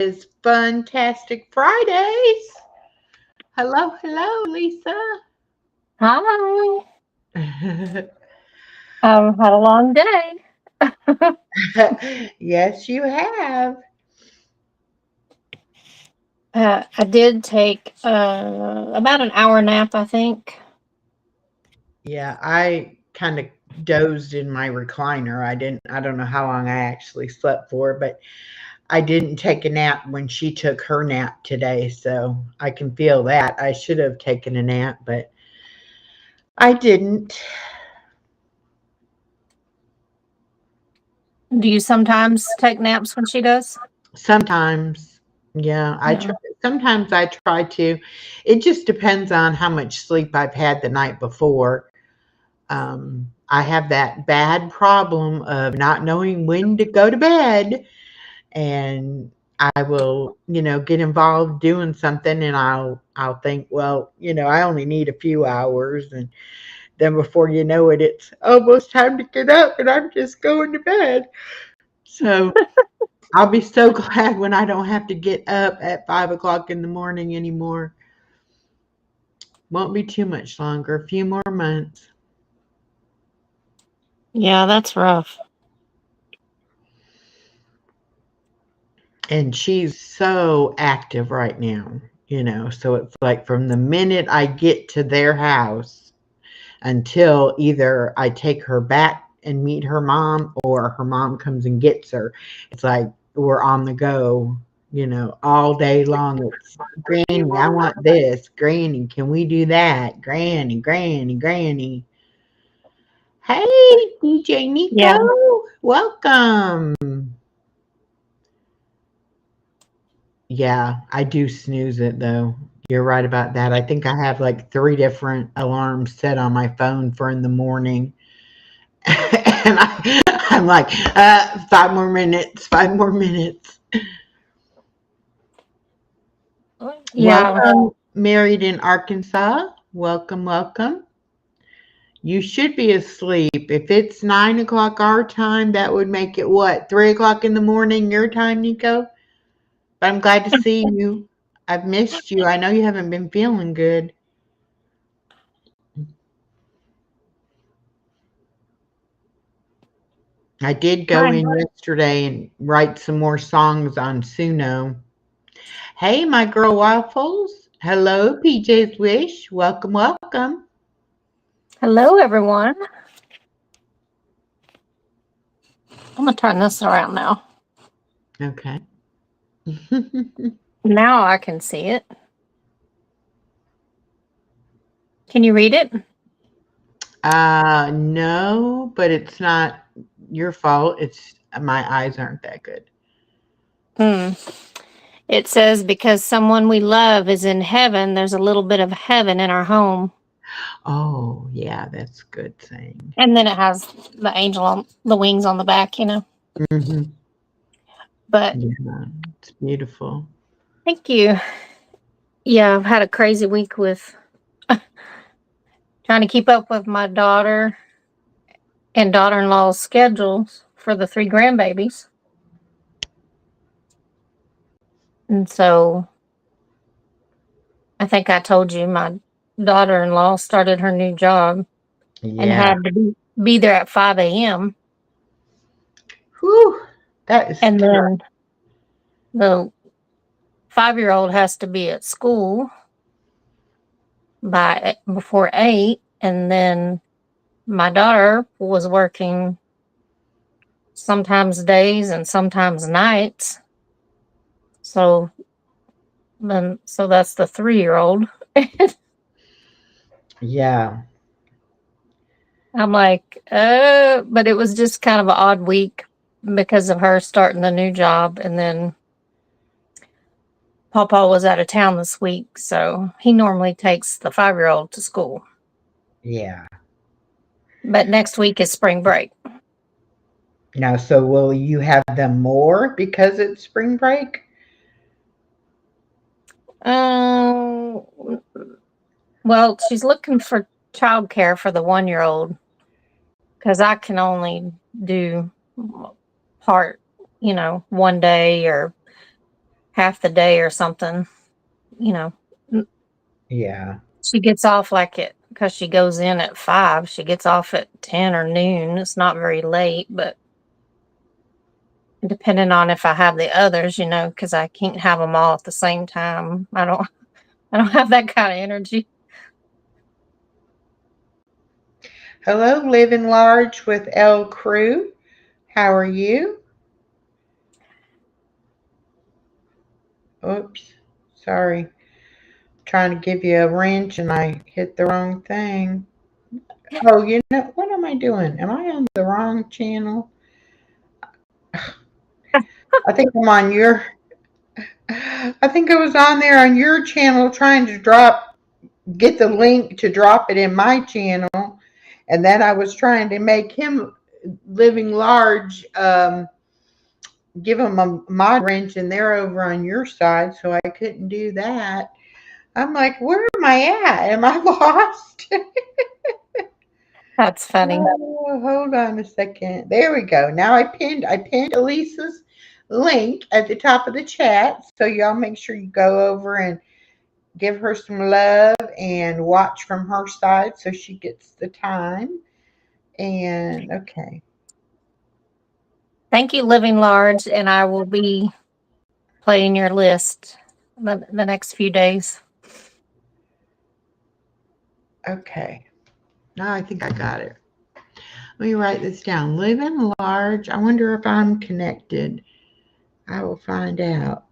is Fantastic Fridays. Hello, hello, Lisa. Hi. Had a long day. Yes, you have. I did take about an hour nap, I think. Yeah, I kind of dozed in my recliner. I don't know how long I actually slept for, but I didn't take a nap when she took her nap today, so I can feel that. I should have taken a nap, but I didn't. Do you sometimes take naps when she does? Sometimes, yeah, I Yeah. try. Sometimes I try to. It just depends on how much sleep I've had the night before. I have that bad problem of not knowing when to go to bed, and I will, get involved doing something, and I'll think, well, I only need a few hours, and then before you know it, it's almost time to get up, and I'm just going to bed. So I'll be so glad when I don't have to get up at 5 o'clock in the morning anymore. Won't be too much longer, a few more months. Yeah, that's rough. And she's so active right now, so it's like from the minute I get to their house until either I take her back and meet her mom or her mom comes and gets her. It's like we're on the go, all day long. It's Granny, I want this. Granny, can we do that? Granny, Granny, Granny. Hey, DJ Nico, Yeah. welcome. Yeah, I do snooze it though. You're right about that. I think I have like three different alarms set on my phone for in the morning. And I'm like, 5 more minutes, 5 more minutes. Yeah. Welcome, married in Arkansas. Welcome, welcome. You should be asleep. If it's 9 o'clock our time, that would make it what, 3 o'clock in the morning your time, Nico? But I'm glad to see you. I've missed you. I know you haven't been feeling good. I did go Hi. in yesterday and write some more songs on Suno. Hey, my girl waffles. Hello, PJ's Wish. Welcome, welcome. Hello, everyone. I'm going to turn this around now. Okay. Now I can see it. Can you read it? No, but it's not your fault. It's my eyes aren't that good. Hmm. It says, because someone we love is in heaven, there's a little bit of heaven in our home. Oh, yeah, that's good saying. And then it has the angel on the wings on the back. Hmm. But Yeah, it's beautiful. thank you. Yeah, I've had a crazy week with trying to keep up with my daughter and daughter-in-law's schedules for the three grandbabies. And so I think I told you my daughter-in-law started her new job and Yeah. had to be there at 5 a.m. Whew, that is And tough. then the 5-year-old has to be at school by before 8. And then my daughter was working sometimes days and sometimes nights. So so that's the 3-year-old. Yeah. I'm like, but it was just kind of an odd week because of her starting the new job. And then Papa was out of town this week. So he normally takes the 5-year-old to school. Yeah. But next week is spring break. Now, so will you have them more because it's spring break? Um, well, she's looking for childcare for the 1-year-old because I can only do part, one day or half the day or something, you know. Yeah. She gets off because she goes in at 5. She gets off at 10 or noon. It's not very late, but depending on if I have the others, because I can't have them all at the same time. I don't have that kind of energy. Hello, Living Large with L Crew. How are you? Oops, sorry. Trying to give you a wrench and I hit the wrong thing. Oh, what am I doing? Am I on the wrong channel? I think I'm on I think I was on there on your channel trying to get the link to drop it in my channel. And then I was trying to make him Living Large, give him a mod wrench, and they're over on your side, so I couldn't do that. I'm like, where am I at? Am I lost? That's funny. Oh, hold on a second. There we go. Now I pinned Elisa's link at the top of the chat. So y'all make sure you go over and give her some love and watch from her side so she gets the time. And okay. Thank you, Living Large, and I will be playing your list the next few days. Okay. Now I think I got it. Let me write this down. Living Large. I wonder if I'm connected. I will find out.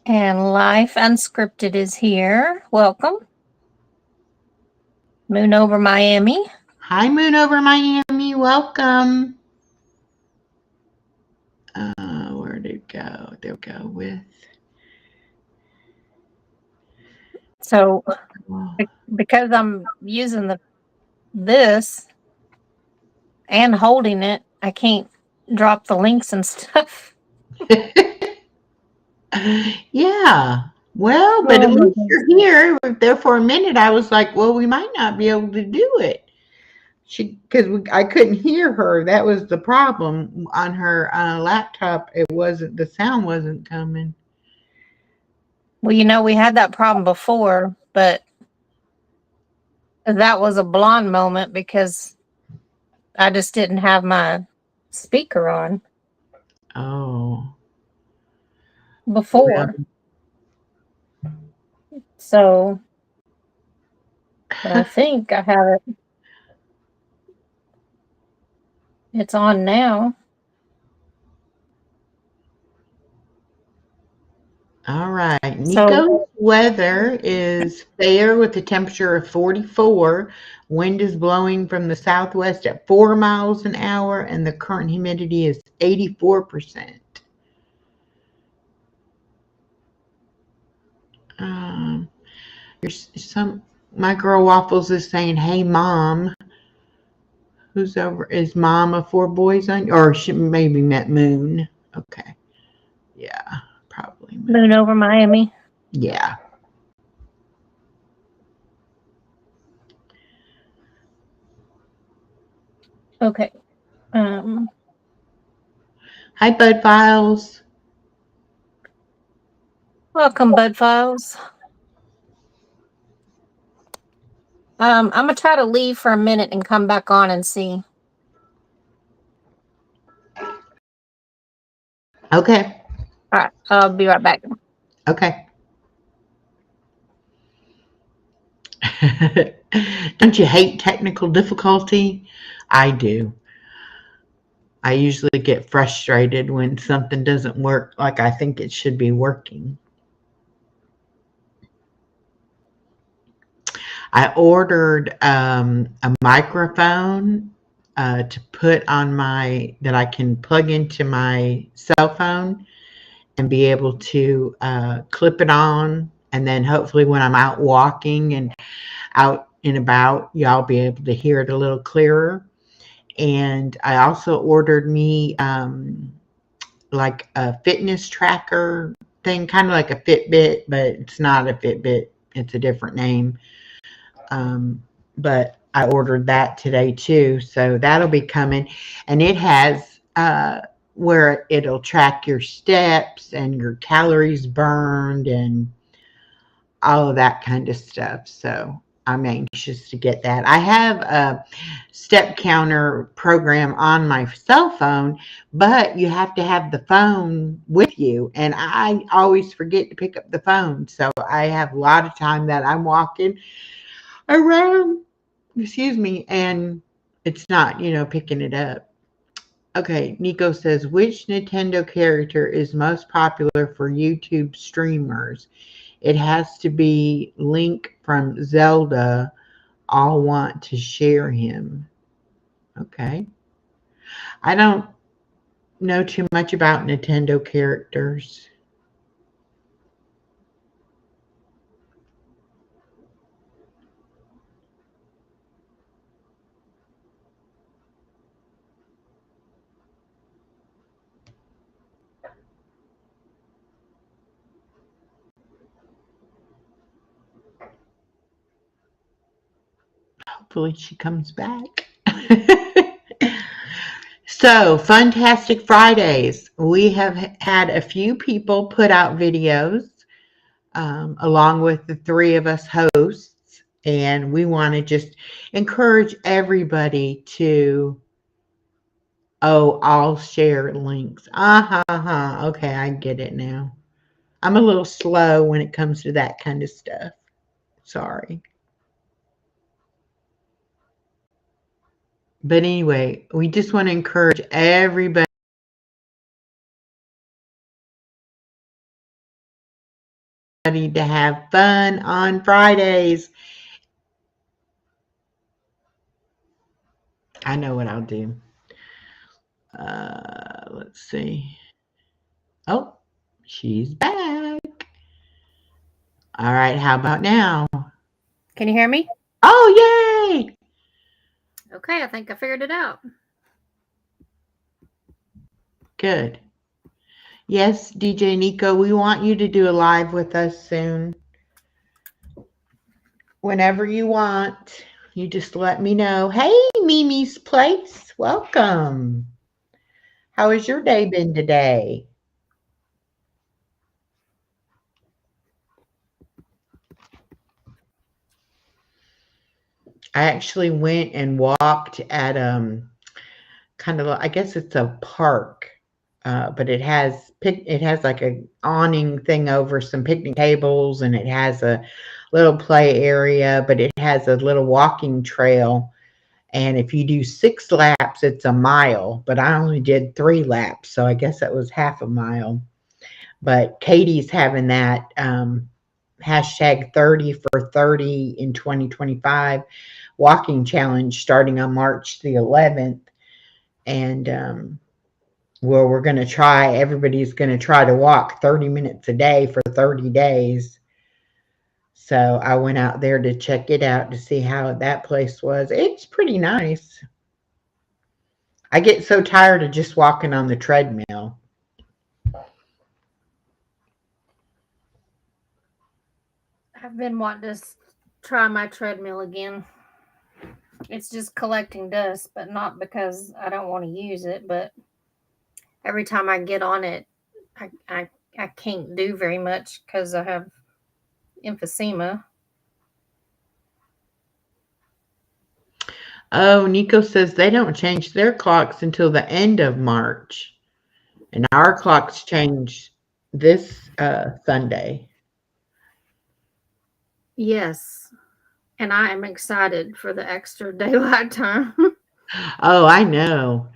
And Life Unscripted is here. Welcome. Moon over Miami. Hi, Moon over Miami. Welcome. Where'd it go? There we go. With. So, because I'm using this and holding it, I can't drop the links and stuff. Yeah. Well, but at least you're here. There for a minute, I was like, well, we might not be able to do it. I couldn't hear her. That was the problem on her laptop. The sound wasn't coming. Well, we had that problem before, but that was a blonde moment because I just didn't have my speaker on. Oh. Before. Well. So, but I think I have it. It's on now. All right. Nico's weather is fair with a temperature of 44. Wind is blowing from the southwest at 4 miles an hour, and the current humidity is 84%. My girl Waffles is saying, "Hey, Mom." Who's over? Is Mom of 4 boys on? Or she maybe met Moon. Okay. Yeah, probably Moon over Miami. Yeah. Okay. Hi, Bud Files. Welcome, Bud Files. I'm gonna try to leave for a minute and come back on and see. Okay. All right. I'll be right back. Okay. Don't you hate technical difficulty? I do. I usually get frustrated when something doesn't work like I think it should be working. I ordered a microphone to put on that I can plug into my cell phone and be able to clip it on. And then hopefully when I'm out walking and out and about, y'all be able to hear it a little clearer. And I also ordered me like a fitness tracker thing, kind of like a Fitbit, but it's not a Fitbit. It's a different name. But I ordered that today too. So that'll be coming. And it has where it'll track your steps and your calories burned and all of that kind of stuff. So I'm anxious to get that. I have a step counter program on my cell phone, but you have to have the phone with you. And I always forget to pick up the phone. So I have a lot of time that I'm walking around, excuse me, and it's not, picking it up. Okay, Nico says, which Nintendo character is most popular for YouTube streamers? It has to be Link from Zelda. All want to share him. Okay. I don't know too much about Nintendo characters. Hopefully she comes back. So, Funtastic Fridays. We have had a few people put out videos along with the three of us hosts, and we want to just encourage everybody to. Oh, I'll share links. Okay, I get it now. I'm a little slow when it comes to that kind of stuff. Sorry. But anyway, we just want to encourage everybody to have fun on Fridays. I know what I'll do. Let's see. Oh, she's back. All right, how about now? Can you hear me? Oh, yay! Okay, I think I figured it out. Good. Yes, DJ Nico, we want you to do a live with us soon. Whenever you want, you just let me know. Hey, Mimi's Place, welcome. How has your day been today? I actually went and walked at kind of, I guess it's a park, but it has like a awning thing over some picnic tables, and it has a little play area, but it has a little walking trail. And if you do 6 laps, it's a mile, but I only did 3 laps, so I guess that was half a mile. But Katie's having that hashtag 30 for 30 in 2025 walking challenge starting on March the 11th. And well, everybody's going to try to walk 30 minutes a day for 30 days. So I went out there to check it out to see how that place was. It's pretty nice. I get so tired of just walking on the treadmill. I've been wanting to try my treadmill again. It's just collecting dust, but not because I don't want to use it, but every time I get on it, I can't do very much because I have emphysema. Oh, Nico says they don't change their clocks until the end of March. And our clocks change this Sunday. Yes. And I am excited for the extra daylight time. Oh, I know.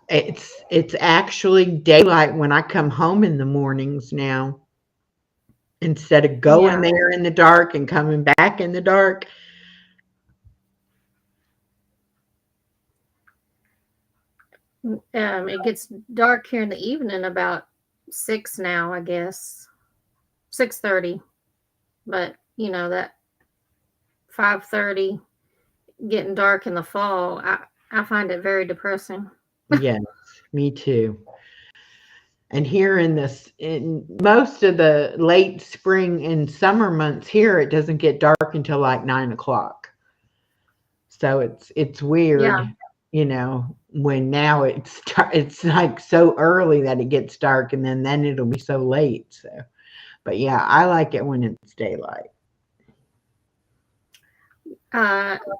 It's actually daylight when I come home in the mornings now. Instead of going there in the dark and coming back in the dark. It gets dark here in the evening about 6 now, I guess. 6:30. But, that 5:30 getting dark in the fall, I find it very depressing. Yes, me too. And here in most of the late spring and summer months here, it doesn't get dark until like 9 o'clock. So it's weird. Yeah. when now it's like so early that it gets dark, and then it'll be so late. So, but yeah, I like it when it's daylight.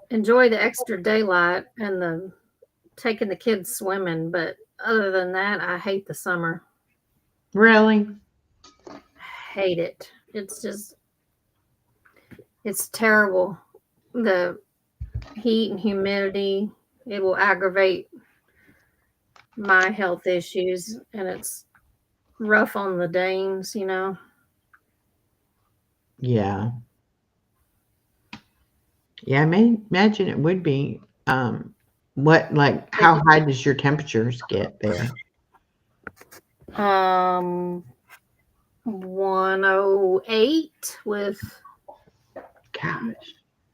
Enjoy the extra daylight and the taking the kids swimming, but other than that, I hate the summer. Really? Hate it. It's terrible. The heat and humidity, it will aggravate my health issues, and it's rough on the Danes. Yeah. Yeah, I may imagine it would be. How high does your temperatures get there? 108 with, Gosh.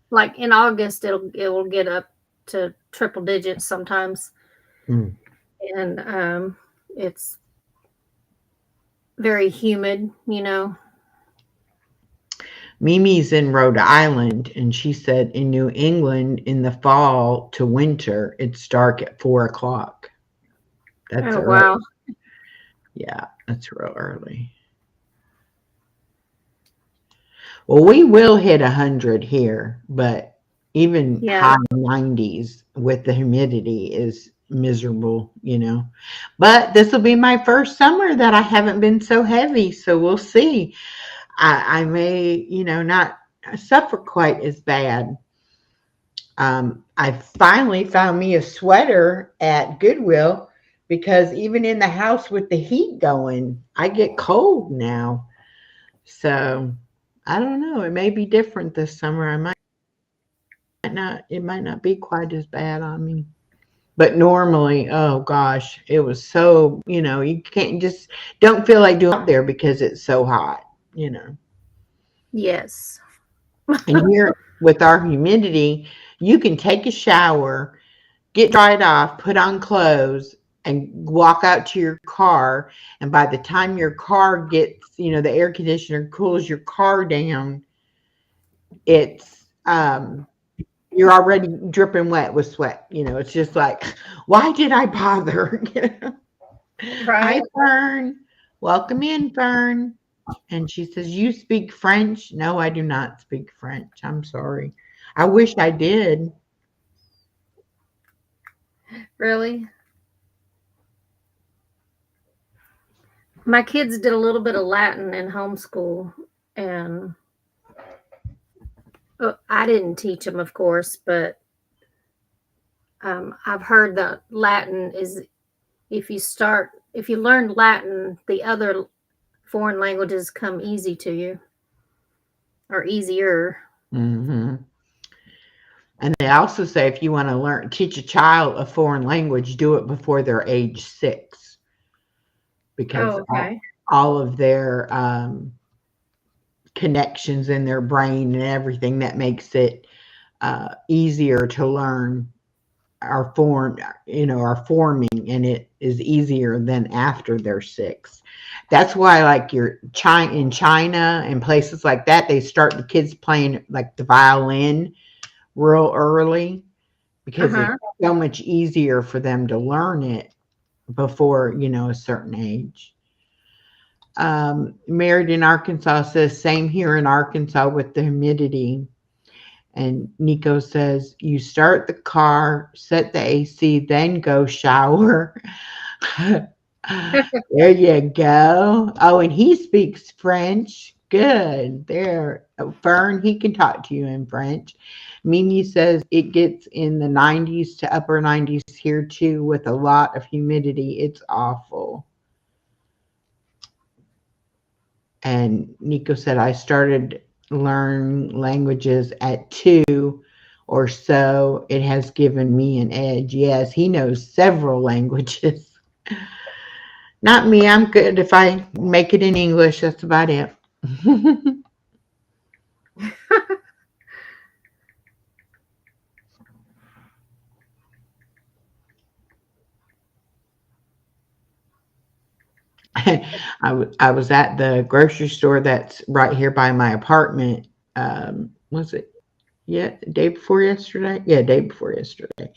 like, in August it will get up to triple digits sometimes. Mm. And it's very humid. Mimi's in Rhode Island, and she said in New England in the fall to winter, it's dark at 4 o'clock. That's Oh, early. wow. Yeah, that's real early. Well, we will hit 100 here, but even Yeah. high 90s with the humidity is miserable. But this will be my first summer that I haven't been so heavy, so we'll see. I may, not suffer quite as bad. I finally found me a sweater at Goodwill because even in the house with the heat going, I get cold now. So I don't know. It may be different this summer. It might not be quite as bad on me. But normally, oh gosh, it was so, you can't just don't feel like doing it out there because it's so hot. Yes. And here with our humidity, you can take a shower, get dried off, put on clothes, and walk out to your car. And by the time your car gets, the air conditioner cools your car down, it's you're already dripping wet with sweat. It's just like, why did I bother? Hi, Right. Fern. Welcome in, Fern. And she says, "You speak French?" No, I do not speak French. I'm sorry. I wish I did. Really? My kids did a little bit of Latin in homeschool, and I didn't teach them, of course, but I've heard that Latin is, if you learn Latin, the other foreign languages come easy to you, or easier. Hmm. And they also say if you want to teach a child a foreign language, do it before they're age 6, because Oh, okay. all of their connections in their brain and everything that makes it easier to learn are forming, and it is easier than after they're 6. That's why, like, in China and places like that, they start the kids playing like the violin real early because it's Uh-huh. so much easier for them to learn it before a certain age. Married in Arkansas says same here in Arkansas with the humidity. And Nico says, you start the car, set the AC, then go shower. There you go. Oh, and he speaks French. Good. There. Fern, he can talk to you in French. Mimi says it gets in the 90s to upper 90s here too with a lot of humidity. It's awful. And Nico said, I started learn languages at 2 or so. It has given me an edge. Yes, he knows several languages. Not me. I'm good if I make it in English. That's about it. I was at the grocery store that's right here by my apartment. Was it Yeah, day before yesterday. Yeah, day before yesterday.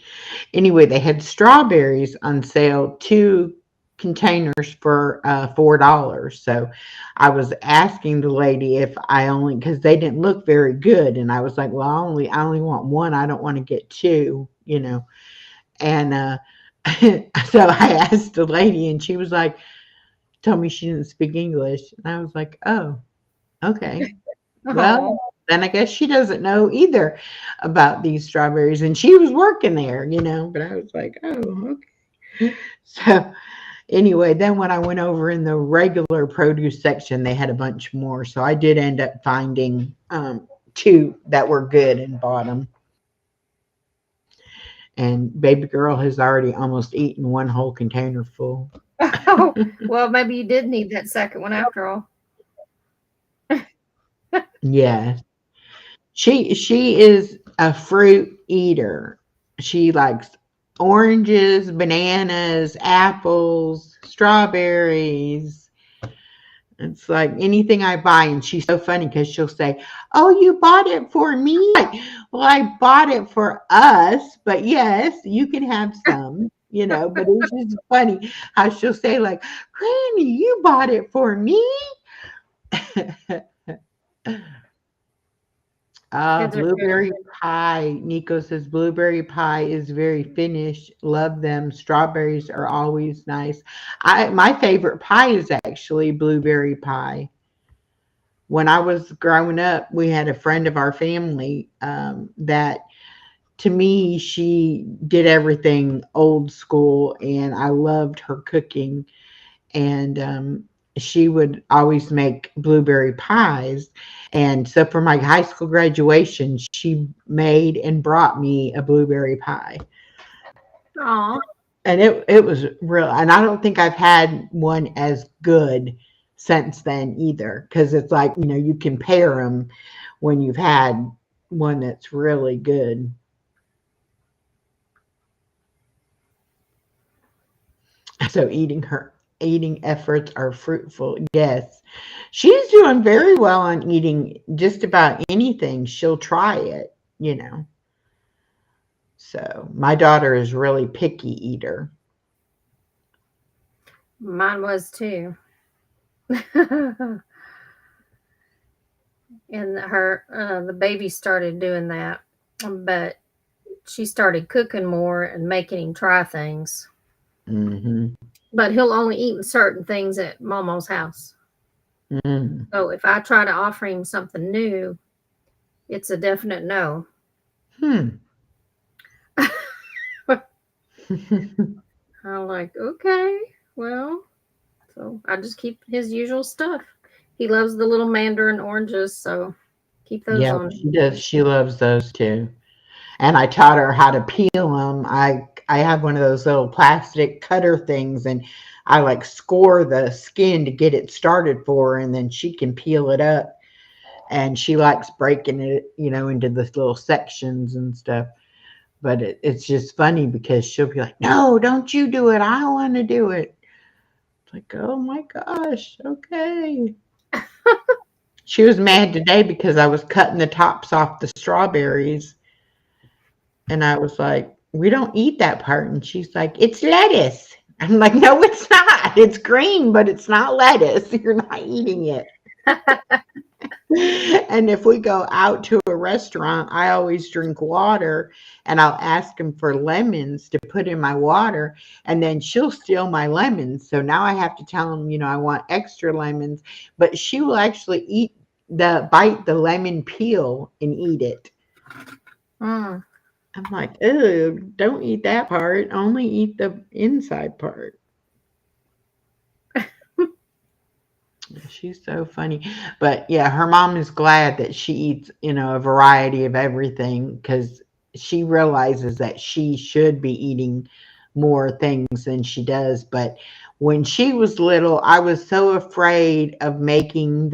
Anyway, they had strawberries on sale, two containers for $4. So I was asking the lady if I only, because they didn't look very good, and I was like, well, I only want one. I don't want to get two, you know. And so I asked the lady, and she was like, told me she didn't speak English, and I was like, oh, okay. Oh, Well, then I guess she doesn't know either about these strawberries, and she was working there, you know. But I was like, oh, okay. So anyway, then when I went over in the regular produce section, they had a bunch more. So I did end up finding two that were good and bought them. And baby girl has already almost eaten one whole container full. oh, well, maybe you did need that second one after all. Yeah, she is a fruit eater. She likes oranges, bananas, apples, strawberries. It's like anything I buy, and she's so funny because she'll say, "Oh, you bought it for me?" Like, well, I bought it for us, but yes, you can have some, you know. But it's just funny how she'll say, like, "Granny, you bought it for me." Kids are good. Blueberry pie. Nico says blueberry pie is very Finnish. Love them. Strawberries are always nice. My favorite pie is actually blueberry pie. When I was growing up, we had a friend of our family that, to me, she did everything old school, and I loved her cooking. And she would always make blueberry pies. And so for my high school graduation, she made and brought me a blueberry pie. Aw, And it was real. And I don't think I've had one as good since then either, because it's like, you know, you compare them when you've had one that's really good. So eating efforts are fruitful. Yes. She's doing very well on eating just about anything. She'll try it, you know. So my daughter is really picky eater. mine was too. And the baby started doing that, but she started cooking more and making him try things. Hmm. But he'll only eat certain things at Momo's house. Mm. So if I try to offer him something new, it's a definite no. Hmm. I'm like, okay, well, so I just keep his usual stuff. He loves the little mandarin oranges, so keep those Yeah, on. she does. She loves those too. And I taught her how to peel them. I have one of those little plastic cutter things, and I like score the skin to get it started for her, and then she can peel it up. And she likes breaking it, you know, into the little sections and stuff. But it's just funny because she'll be like, "No, don't you do it. I want to do it." It's like, oh my gosh, okay. She was mad today because I was cutting the tops off the strawberries, and I was like, "We don't eat that part." And she's like, "It's lettuce." I'm like, "No, it's not. It's green, but it's not lettuce. You're not eating it." And if we go out to a restaurant, I always drink water, and I'll ask him for lemons to put in my water, and then she'll steal my lemons. So now I have to tell him, you know, I want extra lemons, but she will actually bite the lemon peel and eat it. Mm. I'm like, "Ew, don't eat that part. Only eat the inside part." She's so funny. But yeah, her mom is glad that she eats, you know, a variety of everything, because she realizes that she should be eating more things than she does. But when she was little, I was so afraid of making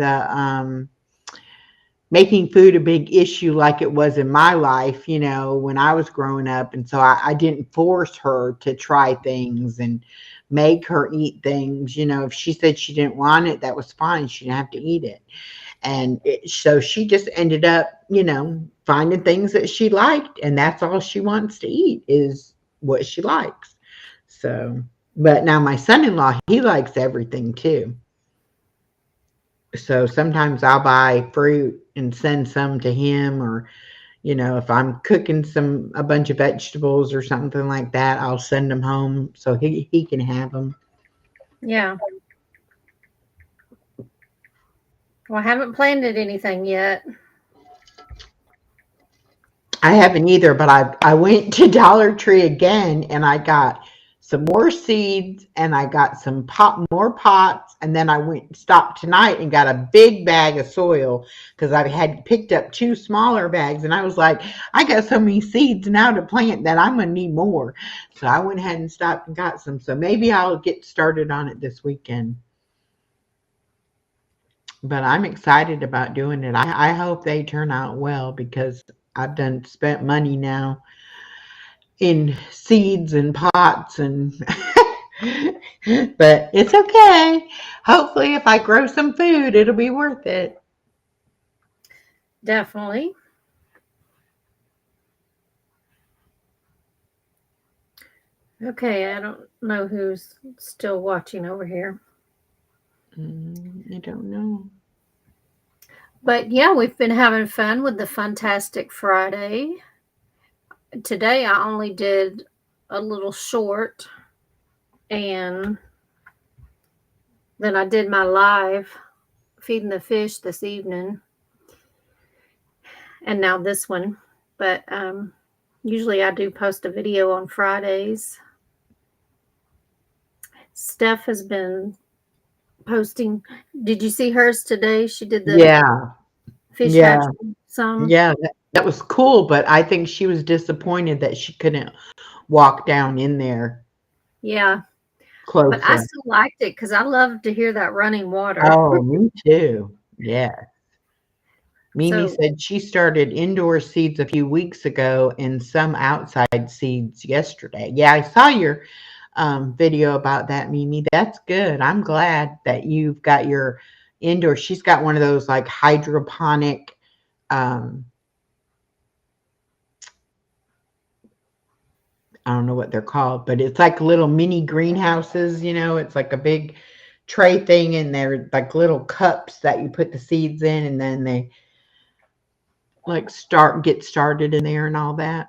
food a big issue like it was in my life, you know, when I was growing up. And so I didn't force her to try things. And make her eat things. If she said she didn't want it, that was fine. She didn't have to eat it. And so she just ended up, finding things that she liked, and that's all she wants to eat is what she likes. So, but now my son-in-law, he likes everything too. So sometimes I'll buy fruit and send some to him, or if I'm cooking a bunch of vegetables or something like that, I'll send them home so he can have them. Yeah. Well, I haven't planted anything yet. I haven't either, but I went to Dollar Tree again and I got some more seeds and I got some more pots, and then I stopped tonight and got a big bag of soil because I had picked up 2 smaller bags, and I was like, I got so many seeds now to plant that I'm gonna need more. So I went ahead and stopped and got some. So maybe I'll get started on it this weekend. But I'm excited about doing it. I hope they turn out well because I've spent money now in seeds and pots and but it's okay. Hopefully if I grow some food, it'll be worth it. Definitely. Okay, I don't know who's still watching over here. I don't know. But yeah, we've been having fun with the Fantastic Friday. Today I only did a little short, and then I did my live feeding the fish this evening, and now this one. But usually I do post a video on Fridays. Steph has been posting. Did you see hers today? She did the fish Yeah. hatchery some. Yeah, that was cool, but I think she was disappointed that she couldn't walk down in there Yeah. But I closer. still liked it because I love to hear that running water. Oh, me too. Yeah. Mimi So, said she started indoor seeds a few weeks ago and some outside seeds yesterday. Yeah, I saw your video about that, Mimi. That's good. I'm glad that you've got your indoor. She's got one of those like hydroponic. I don't know what they're called, but it's like little mini greenhouses. It's like a big tray thing, and they're like little cups that you put the seeds in, and then they like get started in there and all that.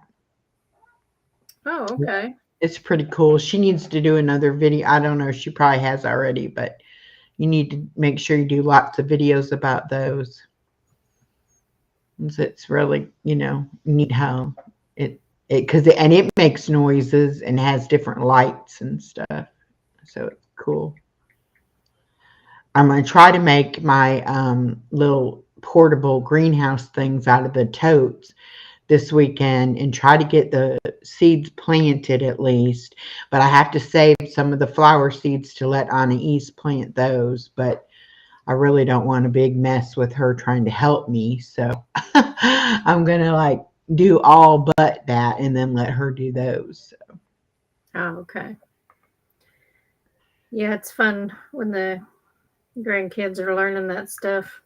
oh, okay. It's pretty cool. She needs to do another video. I don't know. She probably has already, but you need to make sure you do lots of videos about those. It's really, neat how it makes noises and has different lights and stuff. So it's cool. I'm going to try to make my little portable greenhouse things out of the totes this weekend and try to get the seeds planted at least. But I have to save some of the flower seeds to let Anais plant those. But I really don't want a big mess with her trying to help me. So I'm going to do all but that and then let her do those. So. Oh, okay. Yeah, it's fun when the grandkids are learning that stuff.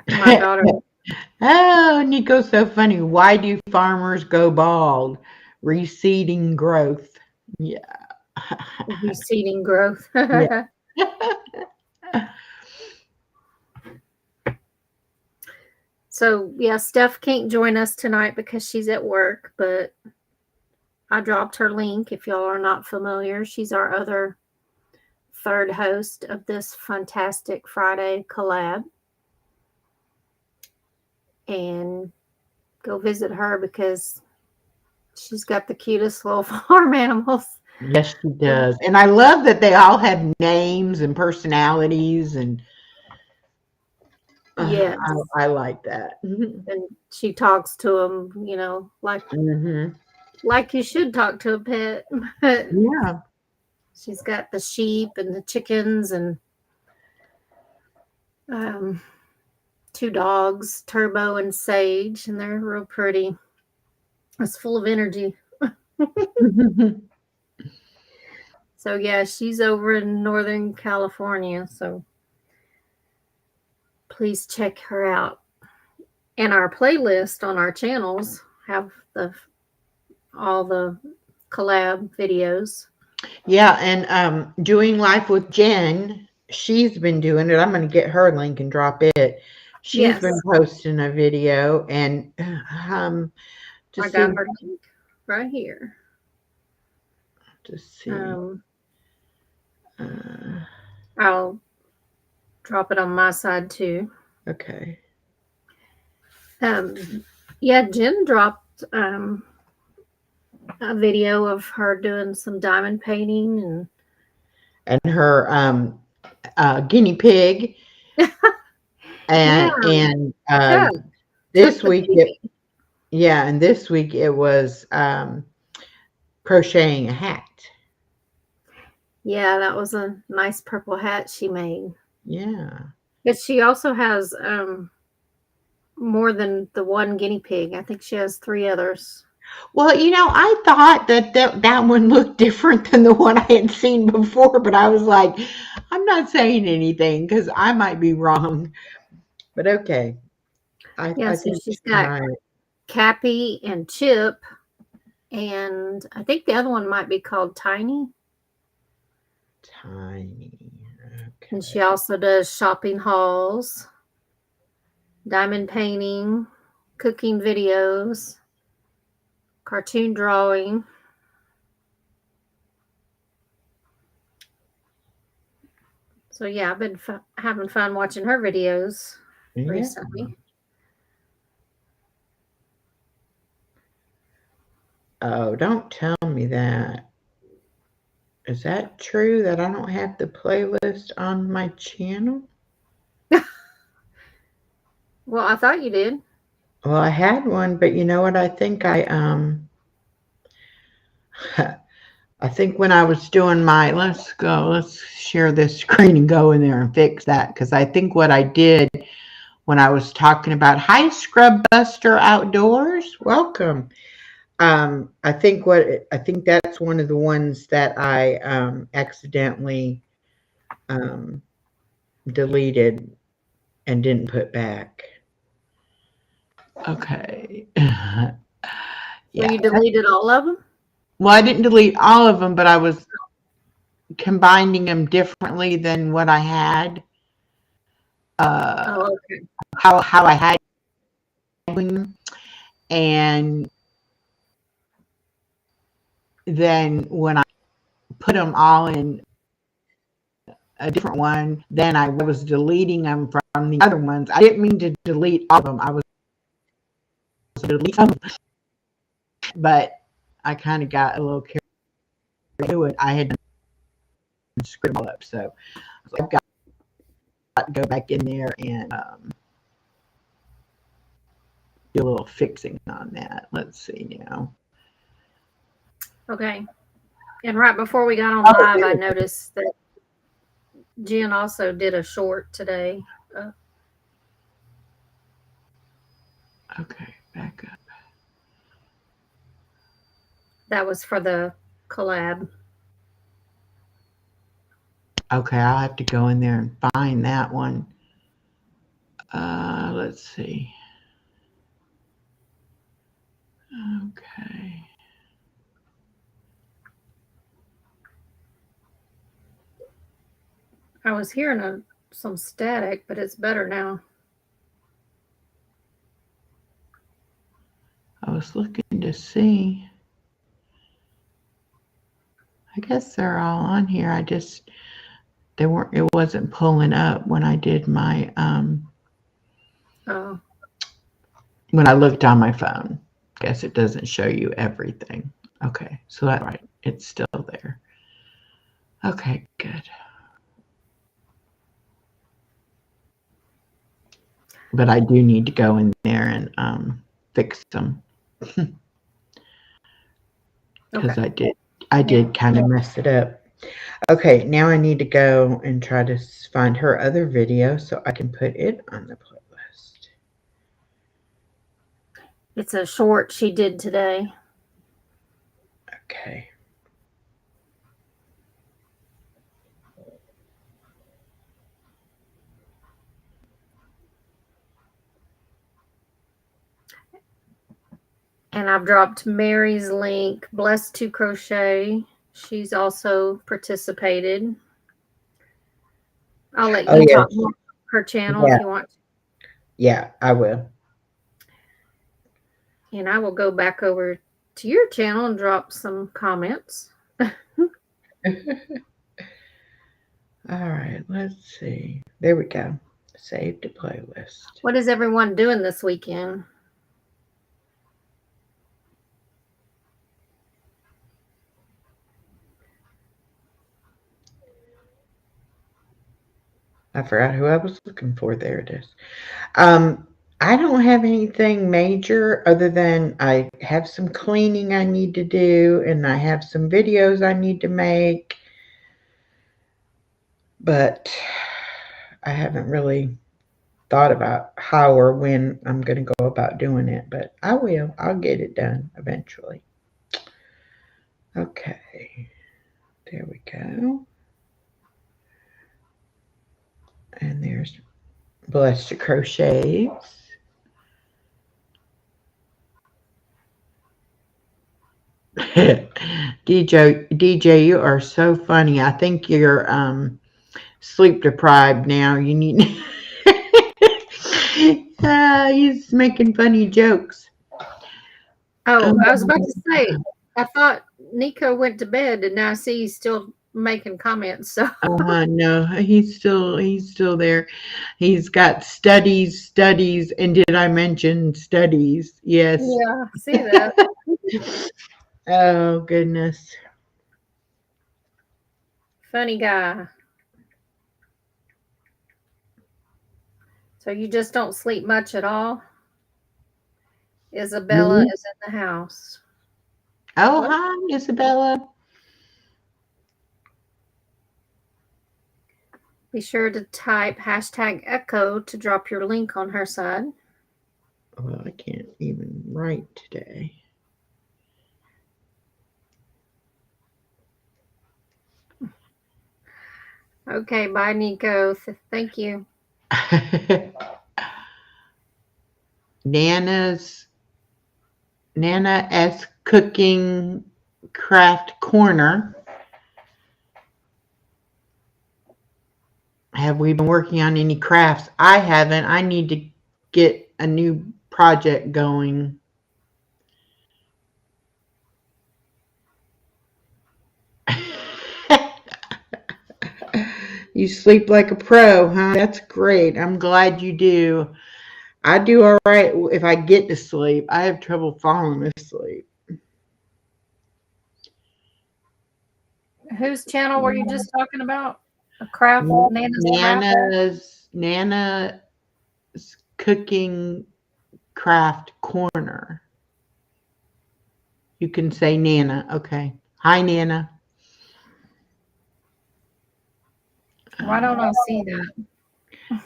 My daughter. Oh, Nico's so funny. Why do farmers go bald? Reseeding growth. Yeah. Reseeding growth. Yeah. So, yeah, Steph can't join us tonight because she's at work, but I dropped her link if y'all are not familiar. She's our other third host of this Fantastic Friday collab. And go visit her because she's got the cutest little farm animals. Yes, she does. And I love that they all have names and personalities, and Yes. I like that. And she talks to them, like you should talk to a pet. Yeah. She's got the sheep and the chickens and 2 dogs, Turbo and Sage, and they're real pretty. It's full of energy. So yeah, she's over in Northern California. So please check her out. And our playlist on our channels have all the collab videos. Yeah, and Doing Life with Jen, she's been doing it. I'm going to get her link and drop it. She's been Yes, posting a video, and to I see got her link right here. to see. Um, Uh, I'll drop it on my side too. okay. Yeah, Jen dropped a video of her doing some diamond painting And her guinea pig, yeah, and Chuck this the week piggy. and this week it was crocheting a hat. Yeah, that was a nice purple hat she made. Yeah. But she also has more than the one guinea pig. I think she has 3 others. Well, I thought that one looked different than the one I had seen before, but I was like, I'm not saying anything because I might be wrong. But okay, Yeah, I so think she's she's got right. Cappy and Chip, and I think the other one might be called Tiny. Tiny. And she Okay. also does shopping hauls, diamond painting, cooking videos, cartoon drawing. So yeah, I've been having fun watching her videos Yeah. recently. Oh, don't tell me that. Is that true that I don't have the playlist on my channel? Well, I thought you did. Well, I had one, but you know what? I think I think when I was doing let's share this screen and go in there and fix that, because I think what I did when I was talking about, hi Scrub Buster Outdoors, welcome. I think that's one of the ones that I accidentally um, deleted and didn't put back. Okay. So Yeah. you deleted all of them? Well, I didn't delete all of them, but I was combining them differently than what I had. Oh, Uh, okay. how I had them, and then when I put them all in a different one, then I was deleting them from the other ones. I didn't mean to delete all of them. I was delete some, but I kind of got a little carried away. I had scribbled up, so I've got to go back in there and do a little fixing on that. Let's see now. Okay. And right before we got on Oh, live, I noticed that Jen also did a short today. okay, back up. That was for the collab. Okay, I'll have to go in there and find that one. Let's see. Okay. I was hearing some static, but it's better now. I was looking to see. I guess they're all on here. It wasn't pulling up when I did my Oh, when I looked on my phone. Guess it doesn't show you everything. Okay, so that's right. It's still there. Okay, good. But I do need to go in there and fix them because okay. I did kind of mess it up. Okay, now I need to go and try to find her other video so I can put it on the playlist. It's a short she did today. Okay. And I've dropped Mary's link, Blessed to Crochet. She's also participated. I'll let Oh you yeah, talk more about her channel yeah, if you want. yeah. I will. And I will go back over to your channel and drop some comments. All right. Let's see. There we go. Save to playlist. What is everyone doing this weekend? I forgot who I was looking for. There it is. I don't have anything major other than I have some cleaning I need to do and I have some videos I need to make. But I haven't really thought about how or when I'm going to go about doing it, but I will. I'll get it done eventually. Okay. There we go. And there's Blessed to Crochets. DJ, you are so funny. I think you're sleep deprived now. You need. He's making funny jokes. Oh, I was about to say, Oh, I thought Nico went to bed, and now I see he's still making comments. So no, he's still there. He's got studies, and did I mention studies? Yes. yeah, I see that. Oh goodness. Funny guy. So you just don't sleep much at all? Isabella Me? is in the house. Oh, What? hi, Isabella. Be sure to type hashtag echo to drop your link on her side. Well, I can't even write today. Okay, bye, Nico. Thank you. Nana's Nana S Cooking Craft Corner. Have we been working on any crafts? I haven't. I need to get a new project going. You sleep like a pro, huh? That's great. I'm glad you do. I do all right if I get to sleep. I have trouble falling asleep. Whose channel were you just talking about? A craft, Nana's craft? Nana's Cooking Craft Corner. You can say Nana. Okay. Hi, Nana. Why don't I see that?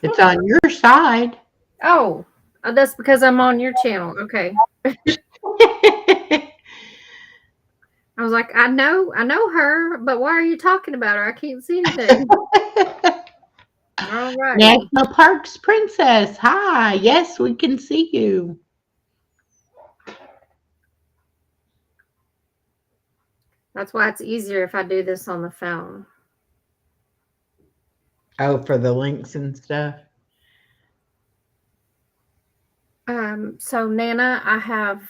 It's on your side. Oh, that's because I'm on your channel. Okay. I was like, I know her, but why are you talking about her? I can't see anything. All righty. National Parks Princess. Hi. Yes, we can see you. That's why it's easier if I do this on the phone. Oh, for the links and stuff. So Nana, I have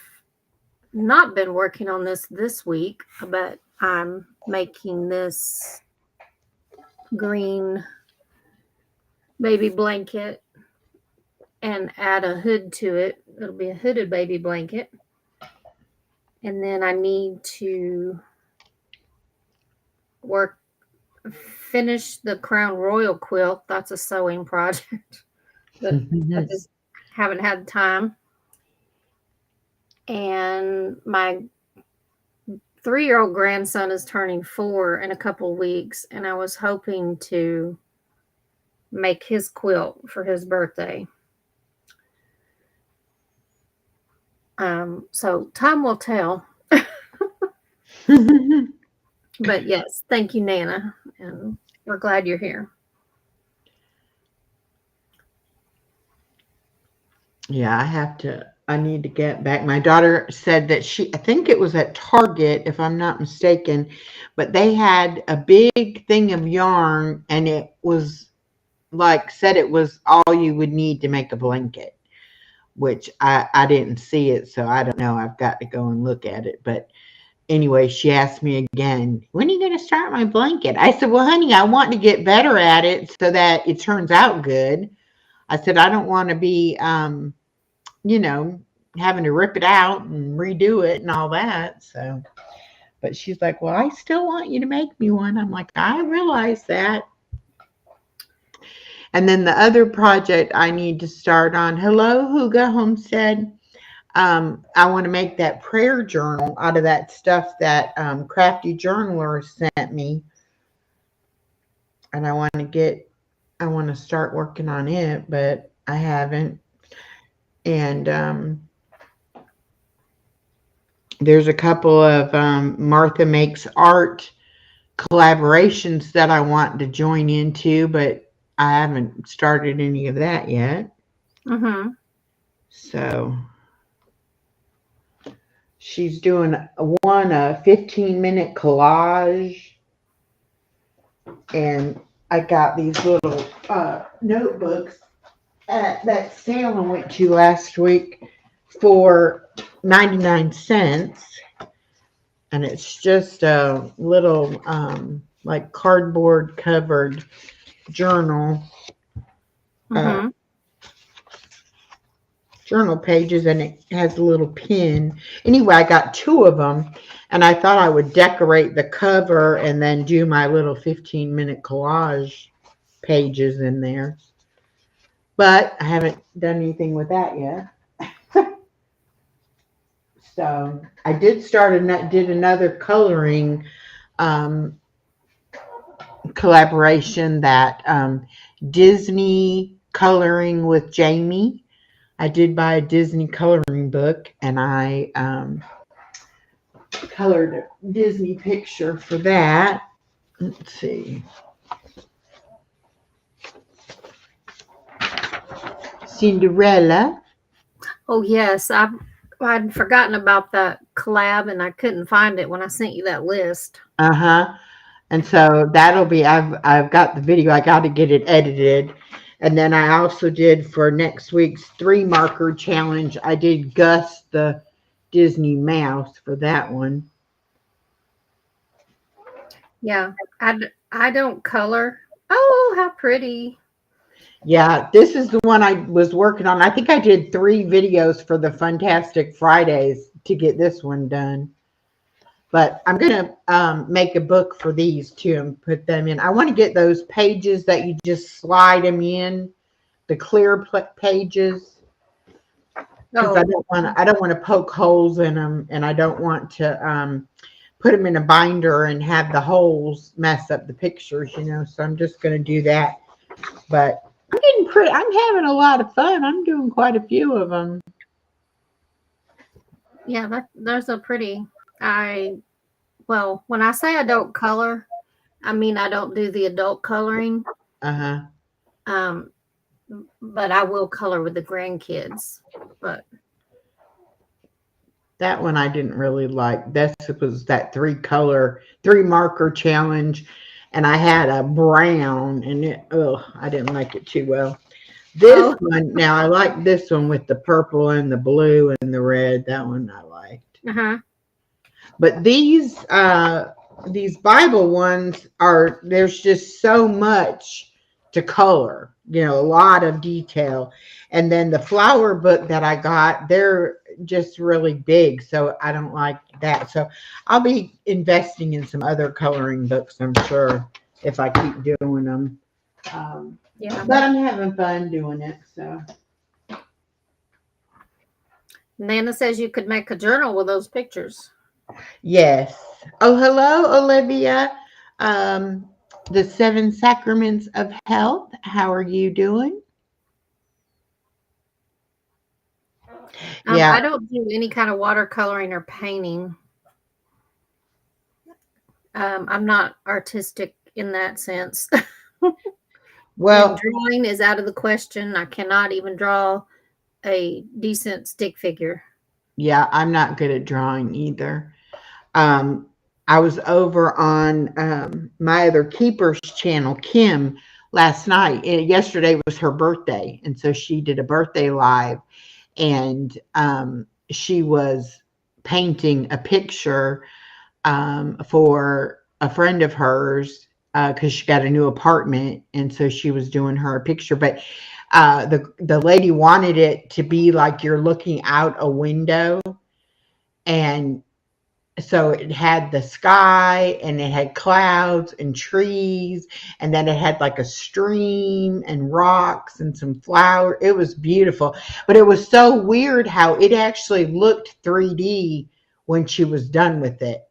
not been working on this week, but I'm making this green baby blanket and add a hood to it. It'll be a hooded baby blanket. And then I need to finish the Crown Royal quilt. That's a sewing project that I just haven't had time. And my 3-year-old grandson is turning 4 in a couple of weeks, and I was hoping to make his quilt for his birthday. So time will tell. But yes, thank you, Nana. And we're glad you're here. Yeah, I need to get back. My daughter said that I think it was at Target, if I'm not mistaken, but they had a big thing of yarn and it was said it was all you would need to make a blanket, which I didn't see it, so I don't know. I've got to go and look at it. But anyway, she asked me again, when are you going to start my blanket? I said, well, honey, I want to get better at it so that it turns out good. I said, I don't want to be, you know, having to rip it out and redo it and all that. So, but she's like, well, I still want you to make me one. I'm like, I realize that. And then the other project I need to start on, hello, Huga Homestead. I want to make that prayer journal out of that stuff that Crafty Journaler sent me. And I want to start working on it, but I haven't. And there's a couple of Martha Makes Art collaborations that I want to join into, but I haven't started any of that yet. Mm-hmm. So she's doing a 15-minute collage, and I got these little notebooks at that sale I went to last week for 99¢, and it's just a little like cardboard covered journal. Mm-hmm. Journal pages, and it has a little pin. Anyway, I got two of them, and I thought I would decorate the cover and then do my little 15-minute collage pages in there. But I haven't done anything with that yet. So I did did another coloring um, collaboration, that Disney coloring with Jamie. I did buy a Disney coloring book, and I colored a Disney picture for that. Let's see. Cinderella. Oh yes, I'd forgotten about that collab, and I couldn't find it when I sent you that list. Uh-huh. And so that'll be, I've got the video. I got to get it edited. And then I also did, for next week's 3 marker challenge, I did Gus the Disney mouse for that one. Yeah, I don't color. Oh, how pretty. Yeah, this is the one I was working on. I think I did 3 videos for the Fantastic Fridays to get this one done. But I'm going to make a book for these too and put them in. I want to get those pages that you just slide them in, the clear pages, because Oh, I don't want to poke holes in them, and I don't want to put them in a binder and have the holes mess up the pictures, you know. So I'm just going to do that. But I'm having a lot of fun. I'm doing quite a few of them. yeah, those are pretty. Well, when I say I don't color, I mean I don't do the adult coloring. Uh-huh. Um, but I will color with the grandkids. But That one I didn't really like. This was that 3 marker challenge, and I had a brown, and I didn't like it too well. This oh, one, now I like this one with the purple and the blue and the red. That one I liked. uh-huh. But these Bible ones there's just so much to color, you know, a lot of detail. And then the flower book that I got, they're just really big, so I don't like that. So I'll be investing in some other coloring books, I'm sure, if I keep doing them. Yeah. But I'm having fun doing it. So Nana says you could make a journal with those pictures. yes. Oh, hello, Olivia. Um, the 7 Sacraments of Health. How are you doing? Yeah. I don't do any kind of watercoloring or painting. I'm not artistic in that sense. And Well, drawing is out of the question. I cannot even draw a decent stick figure. yeah, I'm not good at drawing either. Um, I was over on my other keeper's channel, Kim, last night. Yesterday was her birthday, and so she did a birthday live, and she was painting a picture for a friend of hers because she got a new apartment, and so she was doing her a picture. But the lady wanted it to be like you're looking out a window, and so it had the sky and it had clouds and trees, and then it had like a stream and rocks and some flower. It was beautiful, but it was so weird how it actually looked 3D when she was done with it.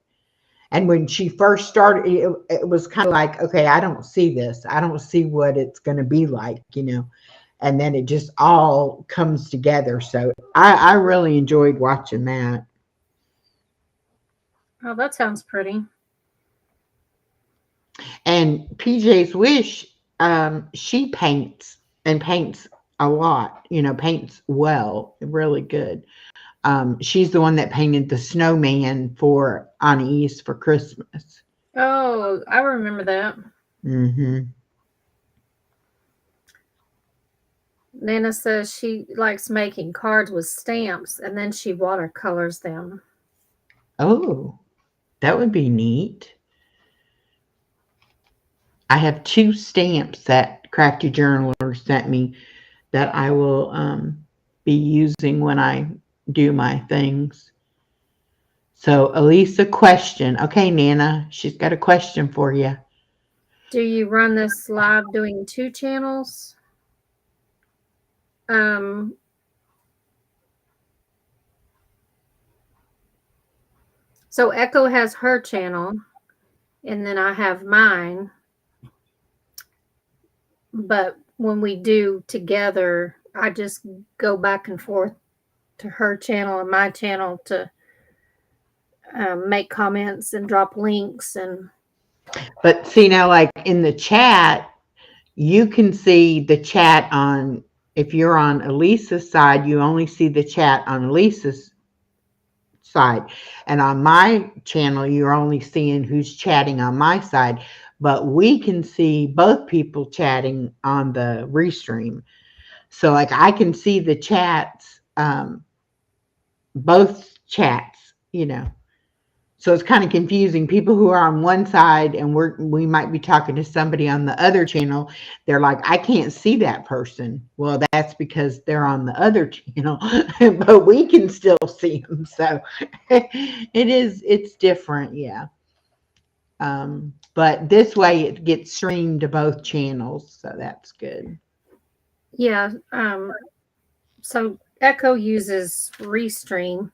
And when she first started, it was kind of like, okay, I don't see this. I don't see what it's going to be like. And then it just all comes together. So I really enjoyed watching that. Oh, that sounds pretty. And PJ's Wish, she paints and paints a lot, paints well, really good. She's the one that painted the snowman for Anais for Christmas. Oh, I remember that. Hmm. Nana says she likes making cards with stamps and then she watercolors them. Oh, that would be neat. I have two stamps that Crafty Journaler sent me that I will be using when I do my things. So, Elisa, question. Okay, Nana, she's got a question for you. Do you run this live doing 2 channels? Um, so Echo has her channel, and then I have mine. But when we do together, I just go back and forth to her channel and my channel to make comments and drop links. And But see, now, like in the chat, you can see the chat on, if you're on Elisa's side, you only see the chat on Elisa's side. And on my channel, you're only seeing who's chatting on my side. But we can see both people chatting on the restream. So, like, I can see the chats, both chats. So it's kind of confusing. People who are on one side and we might be talking to somebody on the other channel, they're like, I can't see that person. Well, that's because they're on the other channel, but we can still see them. So it's different, yeah. But this way it gets streamed to both channels, so that's good. yeah, so Echo uses Restream.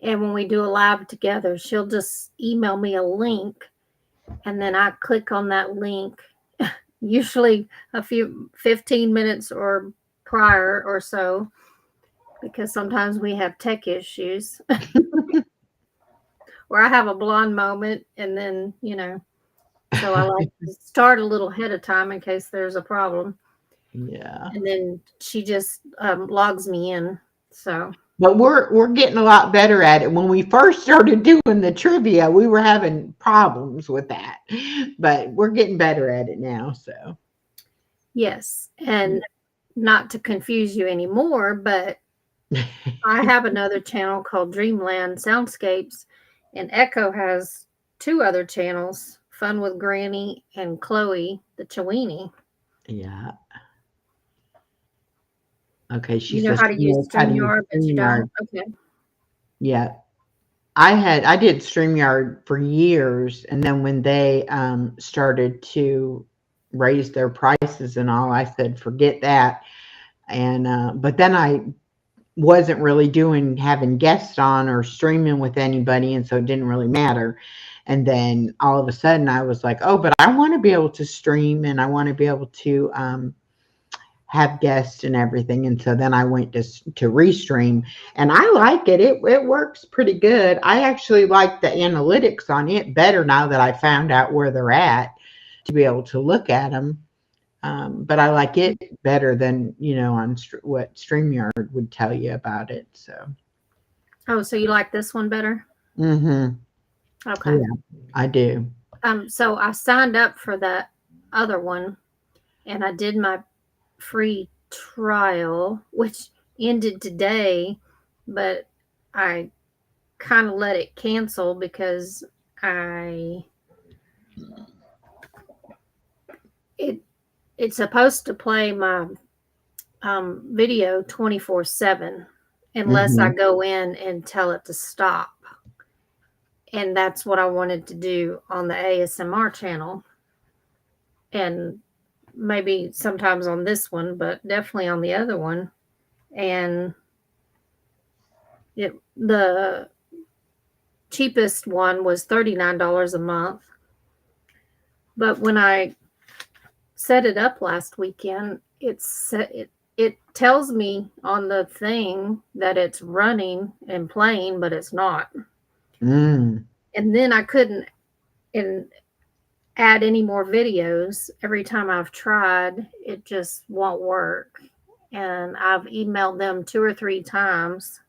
And when we do a live together, she'll just email me a link, and then I click on that link, usually a few 15 minutes or prior or so, because sometimes we have tech issues or I have a blonde moment, and then, so I like to start a little ahead of time in case there's a problem. Yeah. And then she just logs me in. So But we're getting a lot better at it. When we first started doing the trivia, we were having problems with that. But we're getting better at it now, so. yes, and not to confuse you anymore, but I have another channel called Dreamland Soundscapes, and Echo has 2 other channels, Fun with Granny and Chloe the Chewini. Yeah. Okay, she You know says how to she use knows how to use StreamYard, but you StreamYard. don't? Okay. Yeah. I did StreamYard for years, and then when they started to raise their prices and all, I said, forget that. And but then I wasn't really doing having guests on or streaming with anybody, and so it didn't really matter. And then all of a sudden I was like, oh, but I want to be able to stream, and I want to be able to have guests and everything. And so then I went to Restream, and I like it. It works pretty good. I actually like the analytics on it better now that I found out where they're at to be able to look at them. But I like it better than on what StreamYard would tell you about it. So. Oh, so you like this one better? Mm-hmm. Okay. Yeah, I do. So I signed up for that other one, and I did my free trial, which ended today, but I kind of let it cancel because I it it's supposed to play my video 24/7 unless I Mm-hmm. go in and tell it to stop. And that's what I wanted to do on the ASMR channel, and maybe sometimes on this one, but definitely on the other one. And the cheapest one was $39 a month. But when I set it up last weekend, it tells me on the thing that it's running and playing, but it's not. Mm. And then I couldn't add any more videos. Every time I've tried, it just won't work. And I've emailed them 2 or 3 times,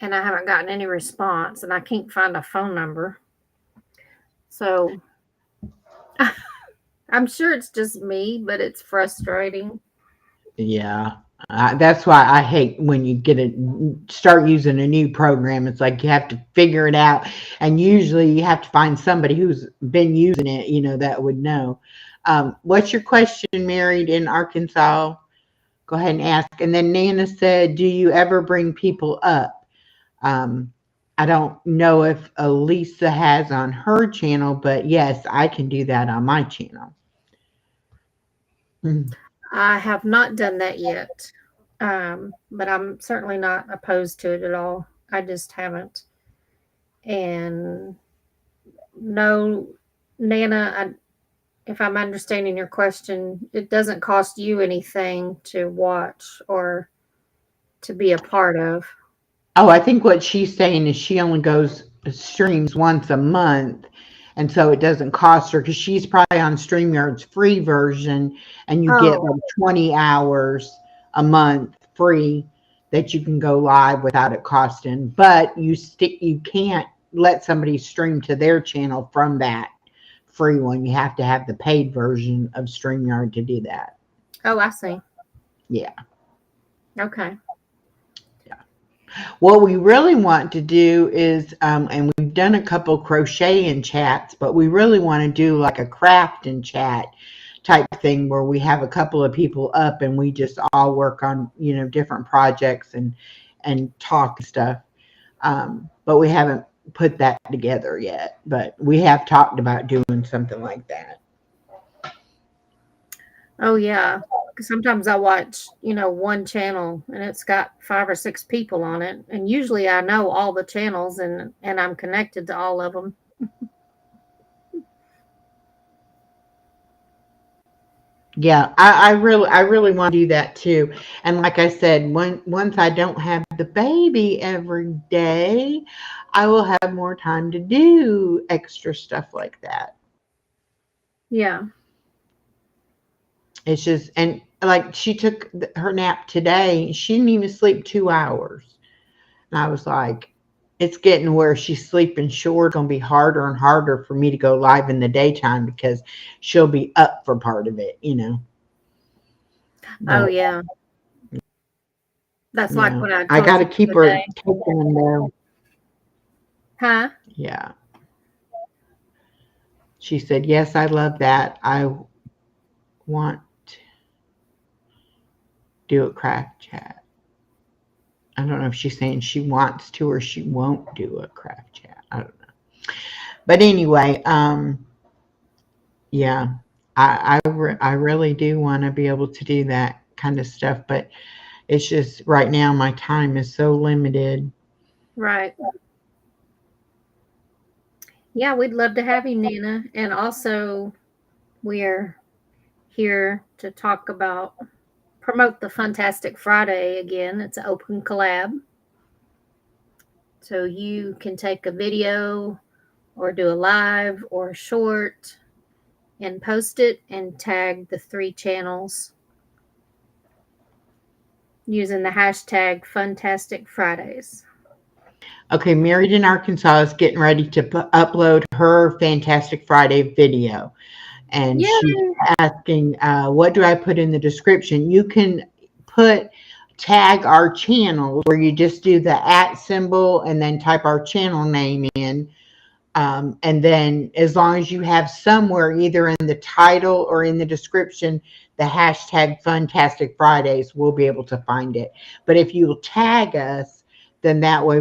and I haven't gotten any response, and I can't find a phone number. So I'm sure it's just me, but it's frustrating. Yeah. That's why I hate when you start using a new program. It's like you have to figure it out, and usually you have to find somebody who's been using it, that would know. What's your question, married in Arkansas? Go ahead and ask. And then Nana said, "Do you ever bring people up?" Um, I don't know if Elisa has on her channel, but yes, I can do that on my channel. Mm. I have not done that yet, but I'm certainly not opposed to it at all. I just haven't. And no, Nana, if I'm understanding your question, it doesn't cost you anything to watch or to be a part of. Oh, I think what she's saying is she only goes streams once a month, and so it doesn't cost her because she's probably on StreamYard's free version, and you get Oh, like 20 hours a month free that you can go live without it costing. But you can't let somebody stream to their channel from that free one. You have to have the paid version of StreamYard to do that. oh, I see. Yeah. Okay. What we really want to do is, and we've done a couple crochet in chats, but we really want to do like a craft and chat type thing where we have a couple of people up and we just all work on, different projects and talk and stuff. But we haven't put that together yet, but we have talked about doing something like that. Oh, yeah. 'Cause sometimes I watch, one channel and it's got 5 or 6 people on it. And usually I know all the channels and I'm connected to all of them. Yeah, I really want to do that too. And like I said, once I don't have the baby every day, I will have more time to do extra stuff like that. Yeah. It's just, and like she took her nap today, she didn't even sleep 2 hours. And I was like, it's getting where she's sleeping short. It's going to be harder and harder for me to go live in the daytime because she'll be up for part of it. Oh, But yeah. That's like yeah, what I I told got you to the keep other her day. taken there. Huh? Yeah. She said, "Yes, I love that. I want to do a craft chat." I don't know if she's saying she wants to or she won't do a craft chat. I don't know. But anyway, yeah, I really do want to be able to do that kind of stuff, but it's just right now my time is so limited. Right. Yeah, we'd love to have you, Nina. And also, we're here to talk about. promote the Fantastic Friday again. It's an open collab. So you can take a video or do a live or a short and post it and tag the 3 channels using the hashtag Fantastic Fridays. Okay, Married in Arkansas is getting ready to upload her Fantastic Friday video. And Yay! she's asking, what do I put in the description? You can tag our channel where you just do the @ symbol and then type our channel name in. And then as long as you have somewhere, either in the title or in the description, the hashtag Fantastic Fridays, we'll be able to find it. But if you'll tag us, then that way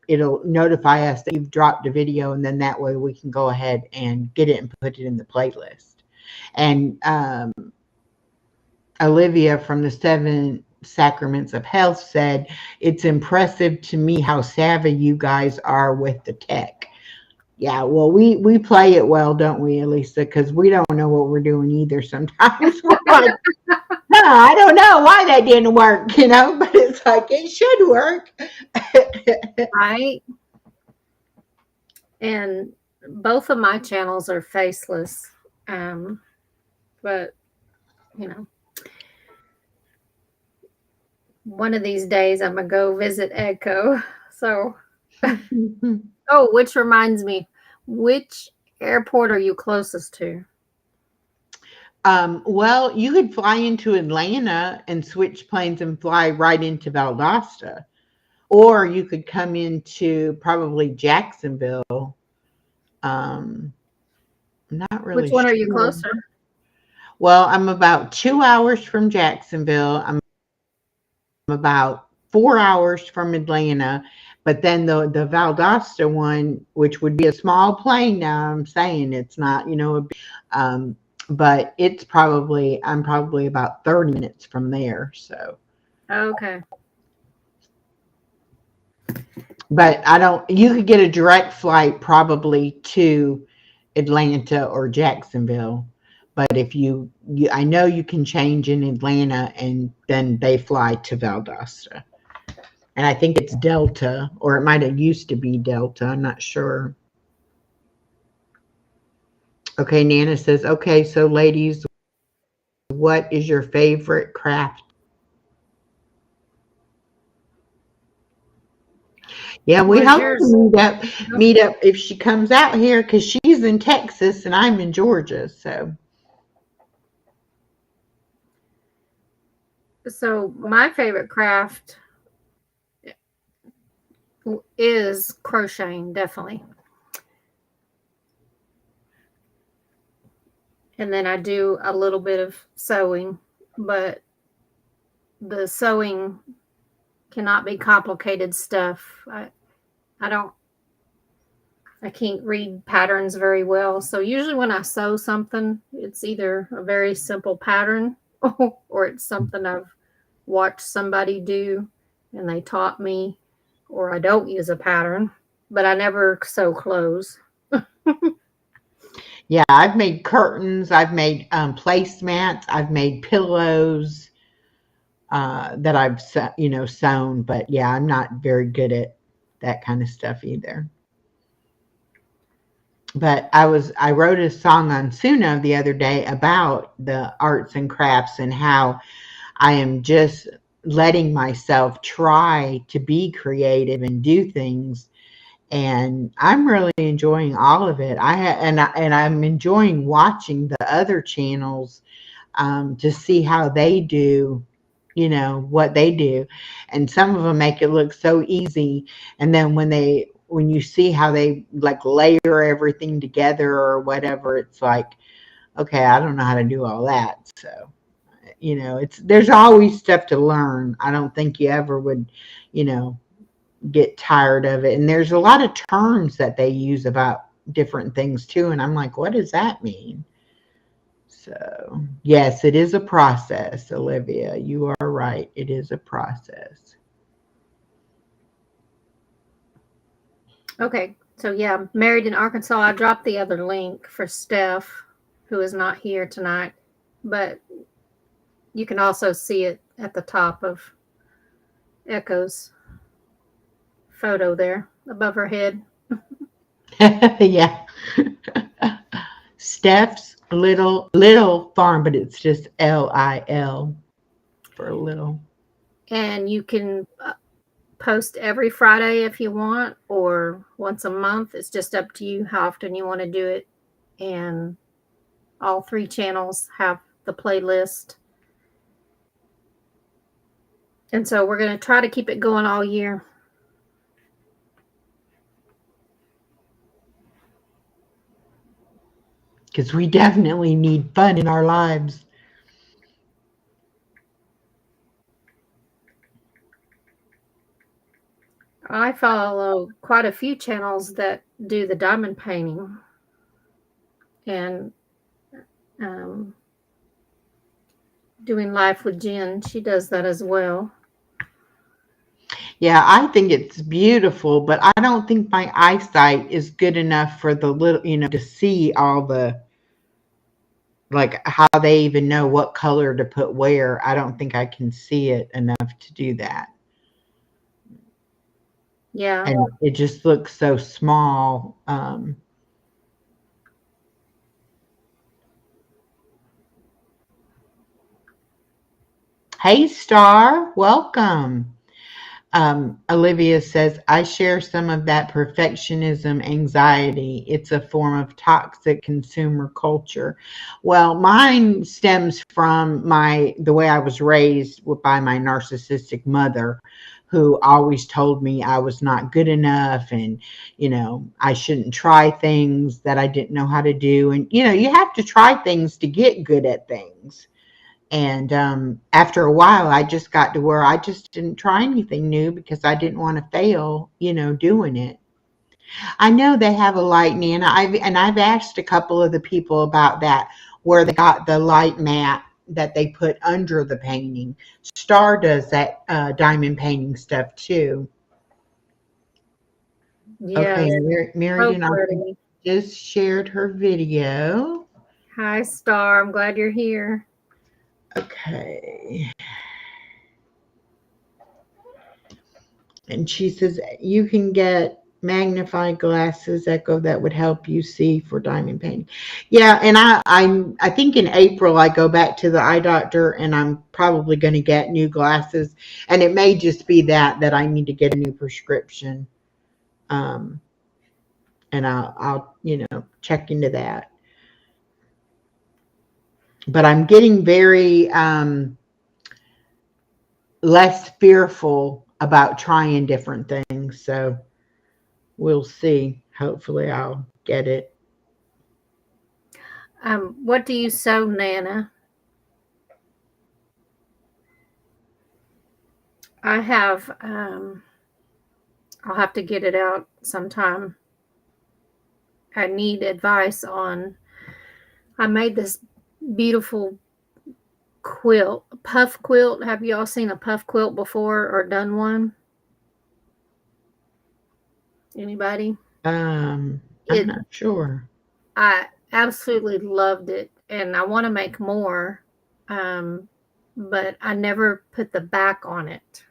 it'll notify us that you've dropped a video, and then that way we can go ahead and get it and put it in the playlist. And Olivia from the 7 Sacraments of Health said, it's impressive to me how savvy you guys are with the tech. Yeah, well, we play it well, don't we, Elisa? Because we don't know what we're doing either sometimes. We're like, no, I don't know why that didn't work, but it's like, it should work. Right. And both of my channels are faceless. But, one of these days I'm going to go visit Echo. So, which reminds me, which airport are you closest to? Well, you could fly into Atlanta and switch planes and fly right into Valdosta. Or you could come into probably Jacksonville. Not really Which one sure. are you closer? Well, I'm about 2 hours from Jacksonville. I'm about 4 hours from Atlanta. But then the Valdosta one, which would be a small plane now, I'm saying it's not, but I'm probably about 30 minutes from there. So. Okay. But you could get a direct flight probably to Atlanta or Jacksonville. But if I know you can change in Atlanta and then they fly to Valdosta. And I think it's Delta, or it might have used to be Delta. I'm not sure. Okay, Nana says, okay, so ladies, what is your favorite craft? Yeah, we hope to meet up if she comes out here, because she's in Texas and I'm in Georgia. So my favorite craft is crocheting, definitely. And then I do a little bit of sewing, but the sewing cannot be complicated stuff. I can't read patterns very well. So usually when I sew something, it's either a very simple pattern or it's something I've watched somebody do and they taught me, or I don't use a pattern, but I never sew clothes. Yeah, I've made curtains, I've made placemats, I've made pillows that I've sewn, but yeah, I'm not very good at that kind of stuff either. But I wrote a song on Suno the other day about the arts and crafts and how I am just letting myself try to be creative and do things. And I'm really enjoying all of it. I'm enjoying watching the other channels to see how they do, what they do. And some of them make it look so easy. And then when you see how they like layer everything together or whatever, it's like, okay, I don't know how to do all that. So, there's always stuff to learn. I don't think you ever would, get tired of it. And there's a lot of terms that they use about different things too. And I'm like, what does that mean? So yes, it is a process, Olivia. You are right. It is a process. Okay. So yeah, Married in Arkansas. I dropped the other link for Steph, who is not here tonight. But You can also see it at the top of Echo's photo there above her head. Yeah. Steph's little farm, but it's just LIL for little. And you can post every Friday if you want, or once a month. It's just up to you how often you want to do it. And all 3 channels have the playlist. And so we're going to try to keep it going all year. Because we definitely need fun in our lives. I follow quite a few channels that do the diamond painting. And doing life with Jen, she does that as well. Yeah, I think it's beautiful, but I don't think my eyesight is good enough for the little, to see all the, like how they even know what color to put where. I don't think I can see it enough to do that. Yeah. And it just looks so small. Hey, Star, welcome. Olivia says, I share some of that perfectionism anxiety. It's a form of toxic consumer culture. Well, mine stems from the way I was raised by my narcissistic mother, who always told me I was not good enough and, I shouldn't try things that I didn't know how to do. And, you have to try things to get good at things. And after a while, I just got to where I just didn't try anything new because I didn't want to fail, doing it. I know they have a light, Nana. I've asked a couple of the people about that, where they got the light mat that they put under the painting. Star does that diamond painting stuff too. Yes. Okay, Mary So Dana pretty. just shared her video. Hi, Star. I'm glad you're here. Okay. And she says you can get magnifying glasses, Echo, that would help you see for diamond painting. Yeah, and I think in April I go back to the eye doctor, and I'm probably going to get new glasses, and it may just be that I need to get a new prescription. And I'll check into that. But I'm getting very less fearful about trying different things, so we'll see. Hopefully I'll get it. What do you sew, Nana? I have, I'll have to get it out sometime. I need advice on, I made this beautiful quilt, puff quilt. Have you all seen a puff quilt before or done one? Anybody? I'm not sure. I absolutely loved it, and I want to make more, but I never put the back on it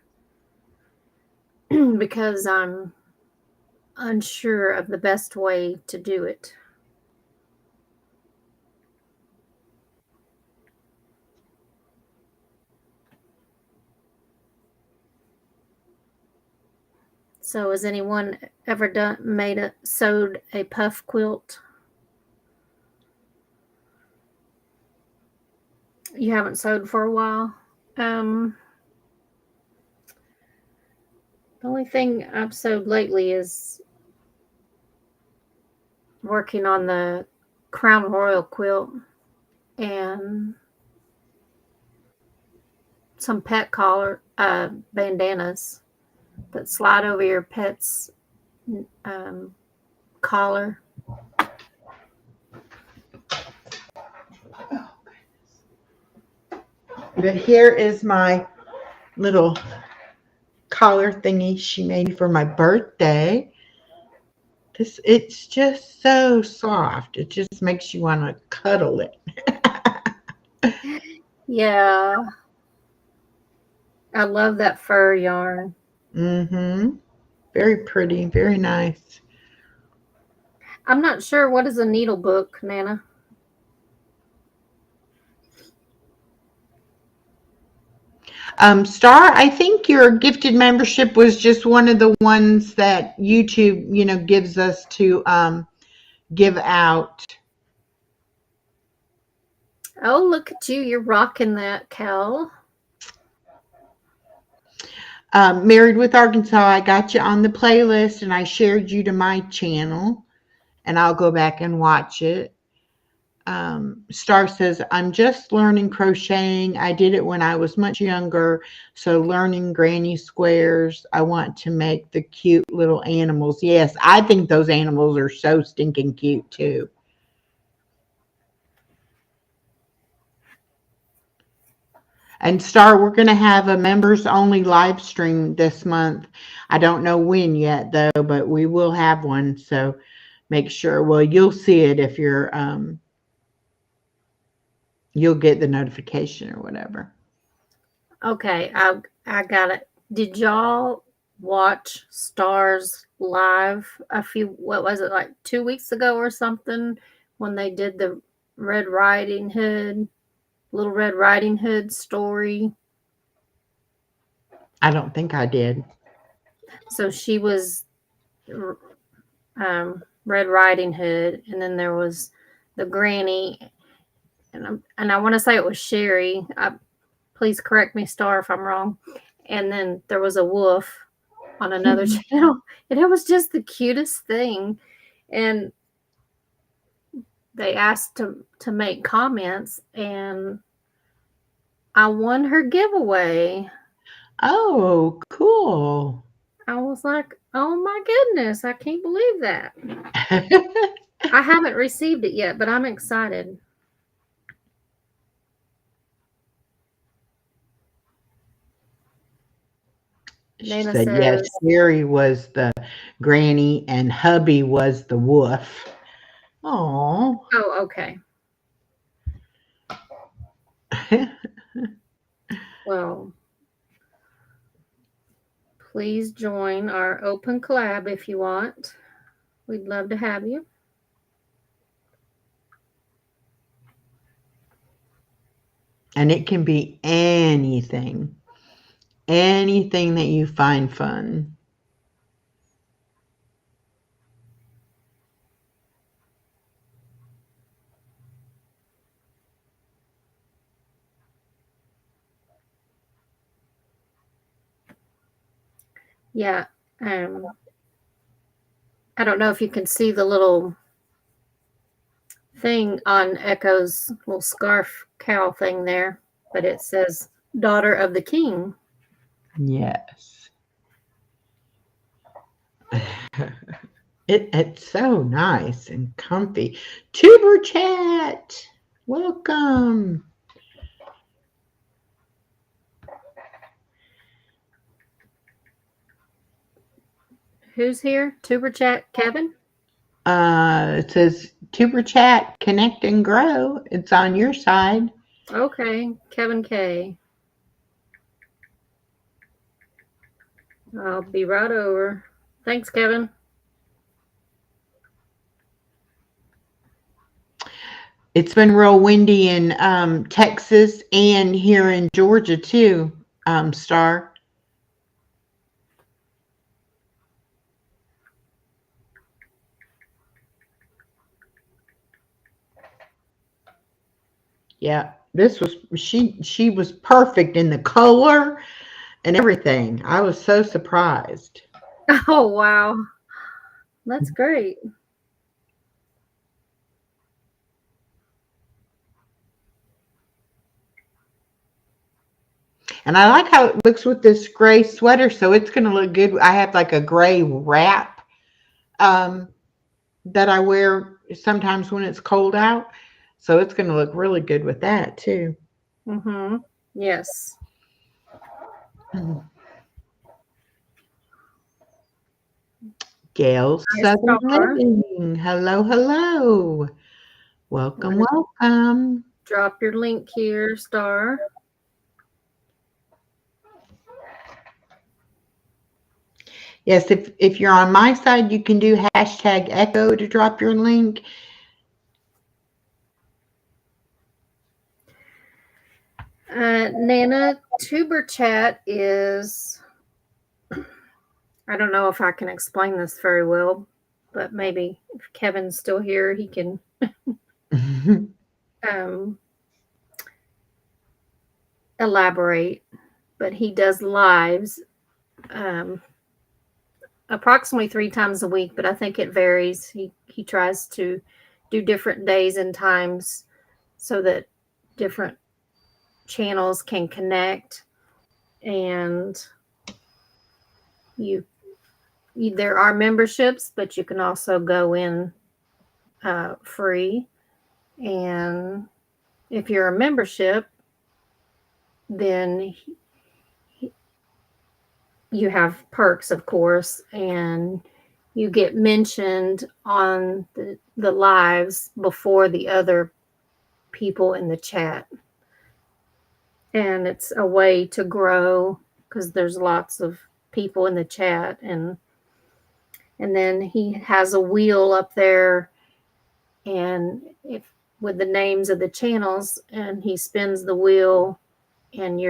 because I'm unsure of the best way to do it. So, has anyone ever sewed a puff quilt? You haven't sewed for a while. The only thing I've sewed lately is working on the Crown Royal quilt and some pet collar bandanas that slide over your pet's collar. But here is my little collar thingy she made for my birthday. It's just so soft. It just makes you want to cuddle it. Yeah. I love that fur yarn. Mm-hmm. Very pretty, very nice. I'm not sure what is a needle book, Nana. Star, I think your gifted membership was just one of the ones that YouTube, gives us to give out. Oh, look at you. You're rocking that, Cal. Married with Arkansas, I got you on the playlist and I shared you to my channel, and I'll go back and watch it. Star says, I'm just learning crocheting. I did it when I was much younger. So learning granny squares. I want to make the cute little animals. Yes, I think those animals are so stinking cute too. And Star, we're going to have a members only live stream this month. I don't know when yet though, but we will have one. So make sure, well, you'll see it if you'll get the notification or whatever. Okay, I got it. Did y'all watch Stars live what was it, like 2 weeks ago or something, when they did the Red Riding Hood, Little Red Riding Hood story? I don't think I did. So she was Red Riding Hood, and then there was the granny, and I want to say it was Sherry. Please correct me, Star, if I'm wrong. And then there was a wolf on another channel, and it was just the cutest thing. And they asked to make comments, and I won her giveaway. Oh, cool. I was like, oh my goodness, I can't believe that. I haven't received it yet, but I'm excited. She Nana said, yes, says, Sherry was the granny and hubby was the wolf. Oh. oh, okay. Well, please join our open collab if you want. We'd love to have you. And it can be anything that you find fun. Yeah. I don't know if you can see the little thing on Echo's little scarf cowl thing there, but it says Daughter of the King. Yes. It's so nice and comfy. Tuber chat, welcome. Who's here? Tuber chat, Kevin? It says Tuber chat, connect and grow. It's on your side. Okay, Kevin K. I'll be right over. Thanks, Kevin. It's been real windy in Texas and here in Georgia too, Star. Yeah, this was she was perfect in the color and everything. I was so surprised. Oh, wow. That's great. And I like how it looks with this gray sweater, so it's going to look good. I have like a gray wrap that I wear sometimes when it's cold out, so it's going to look really good with that too. Mm-hmm. Yes. Gail Nice Southern star. Living. Hello, hello. Welcome, welcome. drop your link here, Star. Yes, if you're on my side, you can do hashtag echo to drop your link. Nana, Tuber Chat is, I don't know if I can explain this very well, but maybe if Kevin's still here, he can elaborate. But he does lives approximately 3 times a week, but I think it varies. He tries to do different days and times so that different channels can connect, and there are memberships, but you can also go in free. And if you're a membership, then you have perks, of course, and you get mentioned on the lives before the other people in the chat. And it's a way to grow because there's lots of people in the chat. And then he has a wheel up there, and with the names of the channels, and he spins the wheel, and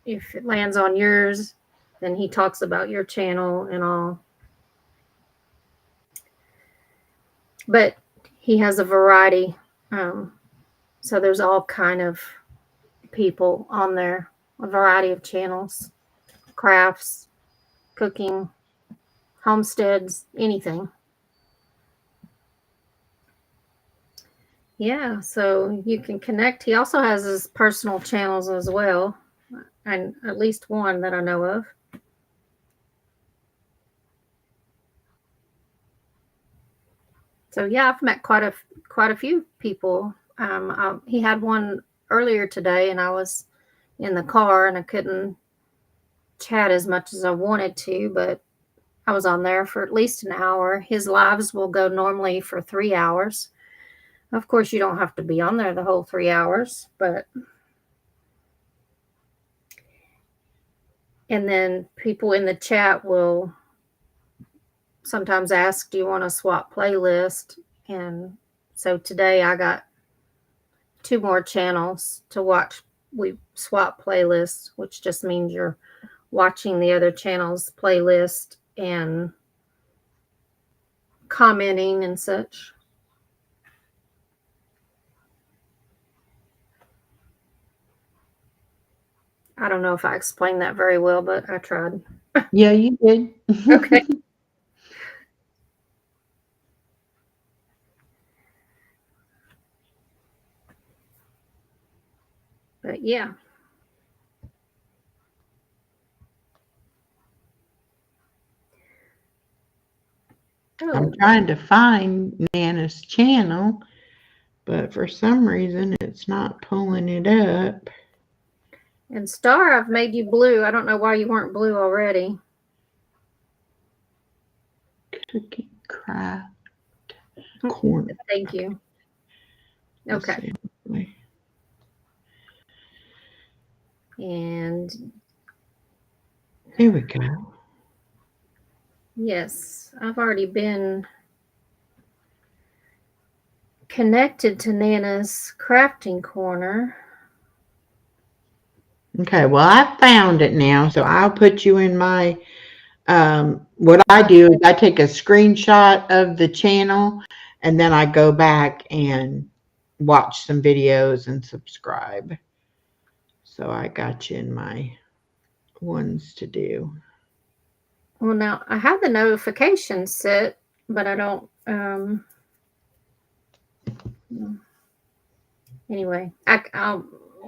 if it lands on yours, then he talks about your channel and all. But he has a variety, so there's all kind of people on there, a variety of channels, crafts, cooking, homesteads, anything. Yeah, so you can connect. He also has his personal channels as well, and at least one that I know of. So yeah, I've met quite a few people. He had one earlier today, and I was in the car and I couldn't chat as much as I wanted to, but I was on there for at least an hour. His lives will go normally for 3 hours. Of course, you don't have to be on there the whole 3 hours, but and then people in the chat will sometimes ask, do you want to swap playlist? And so today I got 2 more channels to watch. We swap playlists, which just means you're watching the other channel's playlist and commenting and such. I don't know if I explained that very well, but I tried. Yeah, you did. Okay. But yeah. I'm trying to find Nana's channel, but for some reason it's not pulling it up. And Star, I've made you blue. I don't know why you weren't blue already. Cooking craft corner. Thank you. Okay. And there we go. Yes, I've already been connected to Nana's crafting corner. Okay, well, I found it now, so I'll put you in my, what I do is I take a screenshot of the channel, and then I go back and watch some videos and subscribe. So I got you in my ones to do. Well, now I have the notifications set, but I don't, anyway,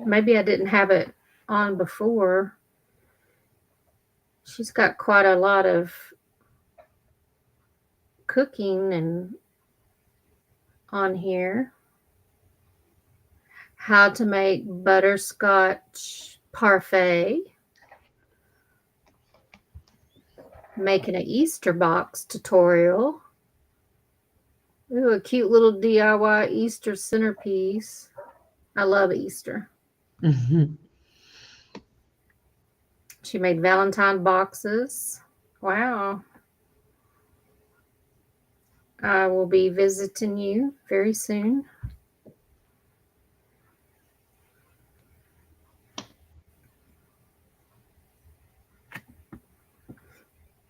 maybe I didn't have it on before. She's got quite a lot of cooking and on here. How to make butterscotch parfait. Making an Easter box tutorial. Ooh, a cute little DIY Easter centerpiece. I love Easter. Mhm. She made Valentine boxes. Wow. I will be visiting you very soon.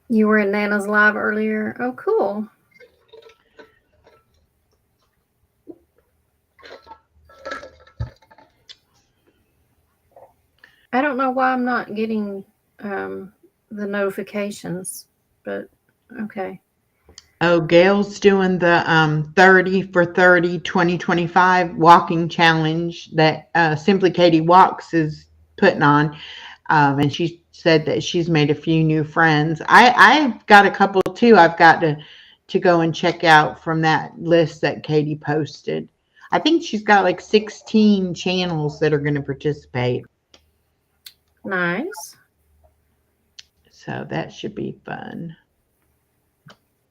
You were in Nana's live earlier. Oh, cool. I don't know why I'm not getting the notifications, but okay. Oh, Gail's doing the 30 for 30 2025 walking challenge that Simply Katie Walks is putting on. And she said that she's made a few new friends. I've got a couple too. I've got to go and check out from that list that Katie posted. I think she's got like 16 channels that are going to participate. Nice. So that should be fun.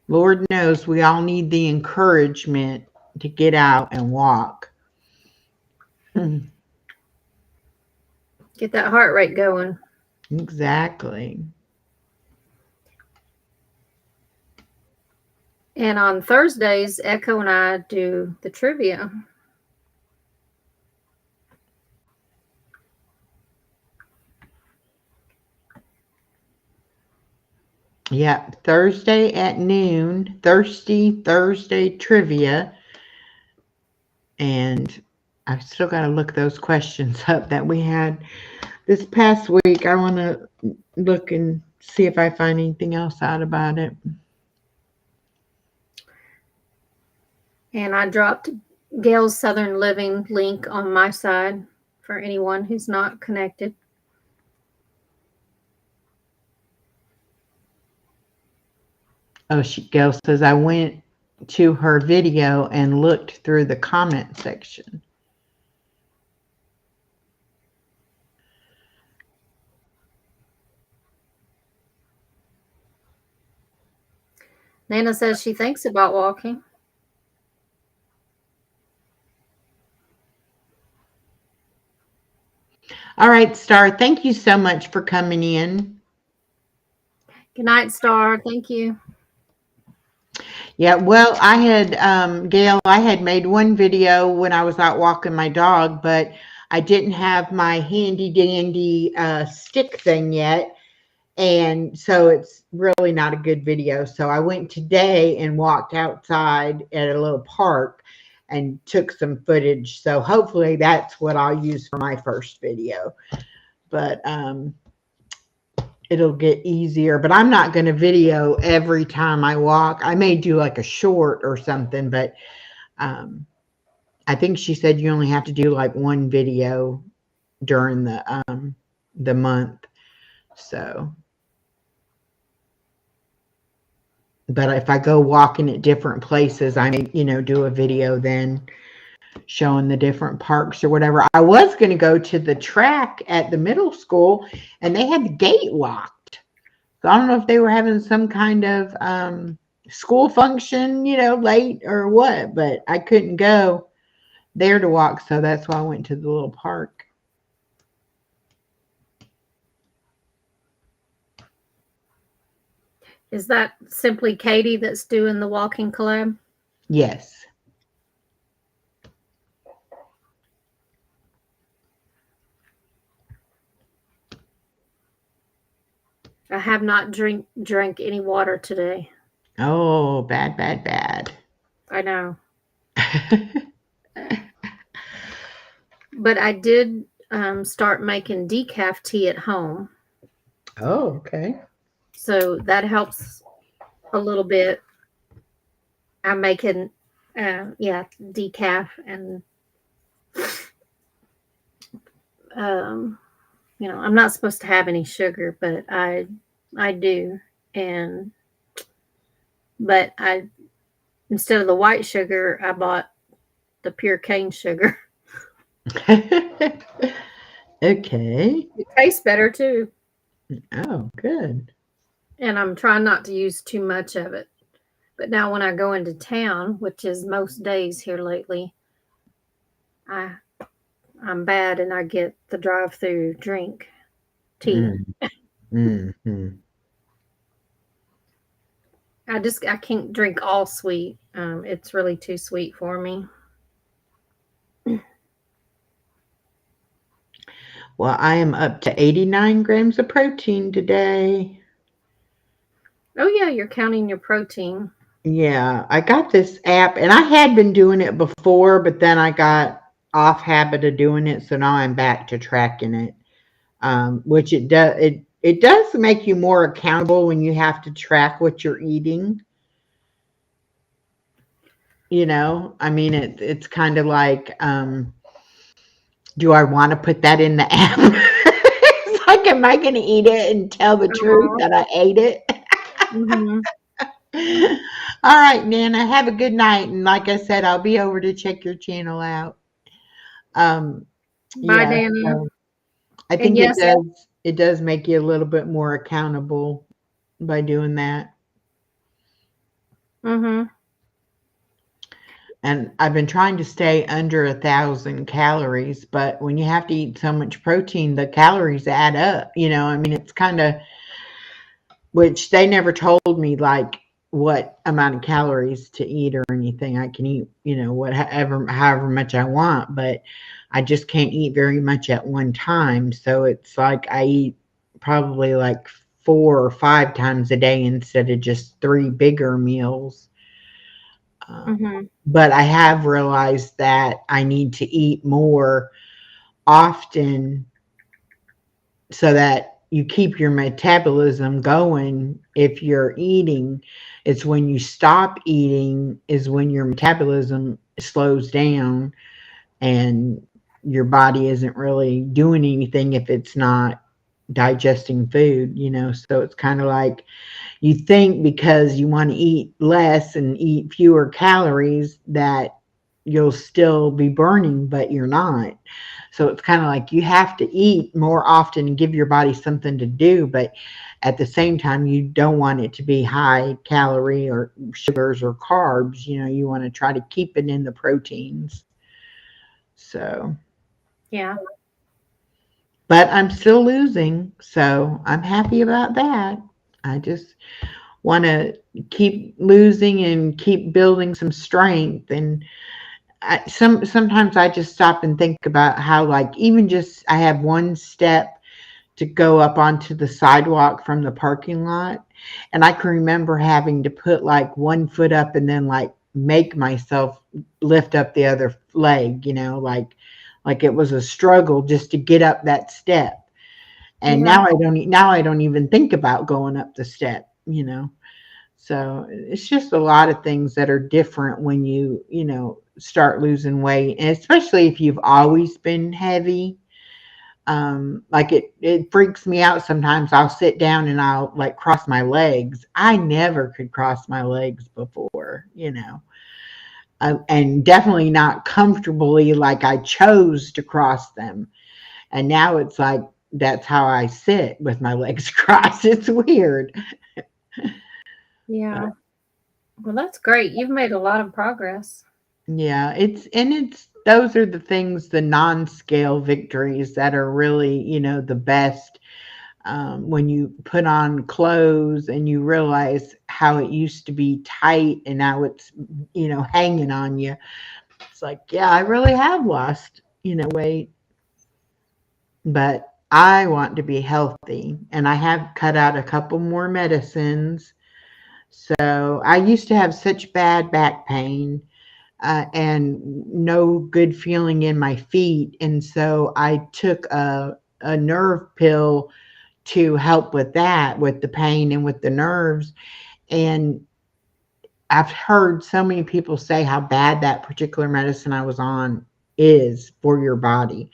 Lord knows we all need the encouragement to get out and walk. Get that heart rate going. Exactly. And on Thursdays, Echo and I do the trivia. Yeah, Thursday at noon, Thirsty Thursday trivia. And I've still got to look those questions up that we had this past week. I want to look and see if I find anything else out about it. And I dropped Gail's Southern Living link on my side for anyone who's not connected. Oh, Gail says I went to her video and looked through the comment section. Nana says she thinks about walking. All right, Star, thank you so much for coming in. Good night, Star. Thank you. Yeah, well, I had, Gail, I had made one video when I was out walking my dog, but I didn't have my handy dandy stick thing yet. And so it's really not a good video. So I went today and walked outside at a little park and took some footage. So hopefully that's what I'll use for my first video. But it'll get easier. But I'm not going to video every time I walk. I may do like a short or something, but I think she said you only have to do like one video during the month. So, but if I go walking at different places, I may, do a video then showing the different parks or whatever. I was going to go to the track at the middle school and they had the gate locked. So I don't know if they were having some kind of school function, late or what, but I couldn't go there to walk. So that's why I went to the little park. Is that Simply Katie that's doing the walking collab? Yes. I have not drank any water today. Oh, bad, bad, bad. I know. But I did start making decaf tea at home. Oh, okay. So that helps a little bit. I'm making, decaf and, I'm not supposed to have any sugar, but I do. But instead of the white sugar, I bought the pure cane sugar. Okay. It tastes better too. Oh, good. And I'm trying not to use too much of it. But now when I go into town, which is most days here lately, I I'm bad and I get the drive-through drink tea. Mm, mm. I can't drink all sweet. It's really too sweet for me. Well, I am up to 89 grams of protein today. Oh yeah, you're counting your protein. Yeah, I got this app and I had been doing it before, but then I got off habit of doing it, so now I'm back to tracking it. Which it does make you more accountable when you have to track what you're eating. I mean it's kind of like, do I want to put that in the app? It's like, am I going to eat it and tell the truth Oh. that I ate it? Mhm. All right, Nana, have a good night. And like I said, I'll be over to check your channel out. Um, Bye, yeah, Dana. so I And think yes. it does make you a little bit more accountable by doing that. Mhm. And I've been trying to stay under 1,000 calories, but when you have to eat so much protein, the calories add up. I mean, it's kind of, which they never told me like what amount of calories to eat or anything. I can eat, whatever, however much I want, but I just can't eat very much at one time. So it's like I eat probably like 4 or 5 times a day instead of just three bigger meals. Mhm. But I have realized that I need to eat more often so that you keep your metabolism going. If you're eating, it's when you stop eating is when your metabolism slows down and your body isn't really doing anything if it's not digesting food. So it's kind of like you think because you want to eat less and eat fewer calories that you'll still be burning, but you're not. So it's kind of like you have to eat more often and give your body something to do, but at the same time, you don't want it to be high calorie or sugars or carbs. You want to try to keep it in the proteins. So, Yeah. but I'm still losing, so I'm happy about that. I just want to keep losing and keep building some strength. And sometimes I just stop and think about how, like, even just I have one step to go up onto the sidewalk from the parking lot, and I can remember having to put like one foot up and then like make myself lift up the other leg, like it was a struggle just to get up that step. And Yeah. now I don't even think about going up the step. So it's just a lot of things that are different when you start losing weight, and especially if you've always been heavy. Like it freaks me out sometimes. I'll sit down and I'll like cross my legs. I never could cross my legs before. And definitely not comfortably, like I chose to cross them. And now it's like that's how I sit with my legs crossed. It's weird. Yeah. Well, that's great. You've made a lot of progress. Yeah, it's those are the things, the non-scale victories that are really, the best. When you put on clothes and you realize how it used to be tight and now it's, hanging on you. It's like, yeah, I really have lost, weight, but I want to be healthy and I have cut out a couple more medicines. So I used to have such bad back pain, and no good feeling in my feet. And so I took a nerve pill to help with that, with the pain and with the nerves. And I've heard so many people say how bad that particular medicine I was on is for your body.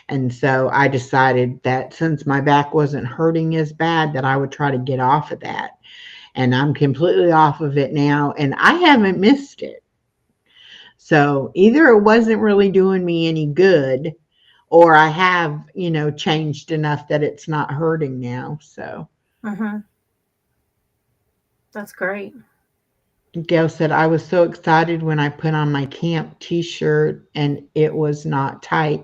And so I decided that since my back wasn't hurting as bad, that I would try to get off of that. And I'm completely off of it now, and I haven't missed it. So either it wasn't really doing me any good, or I have, changed enough that it's not hurting now. So Mhm. That's great. Gail said, I was so excited when I put on my camp t-shirt and it was not tight.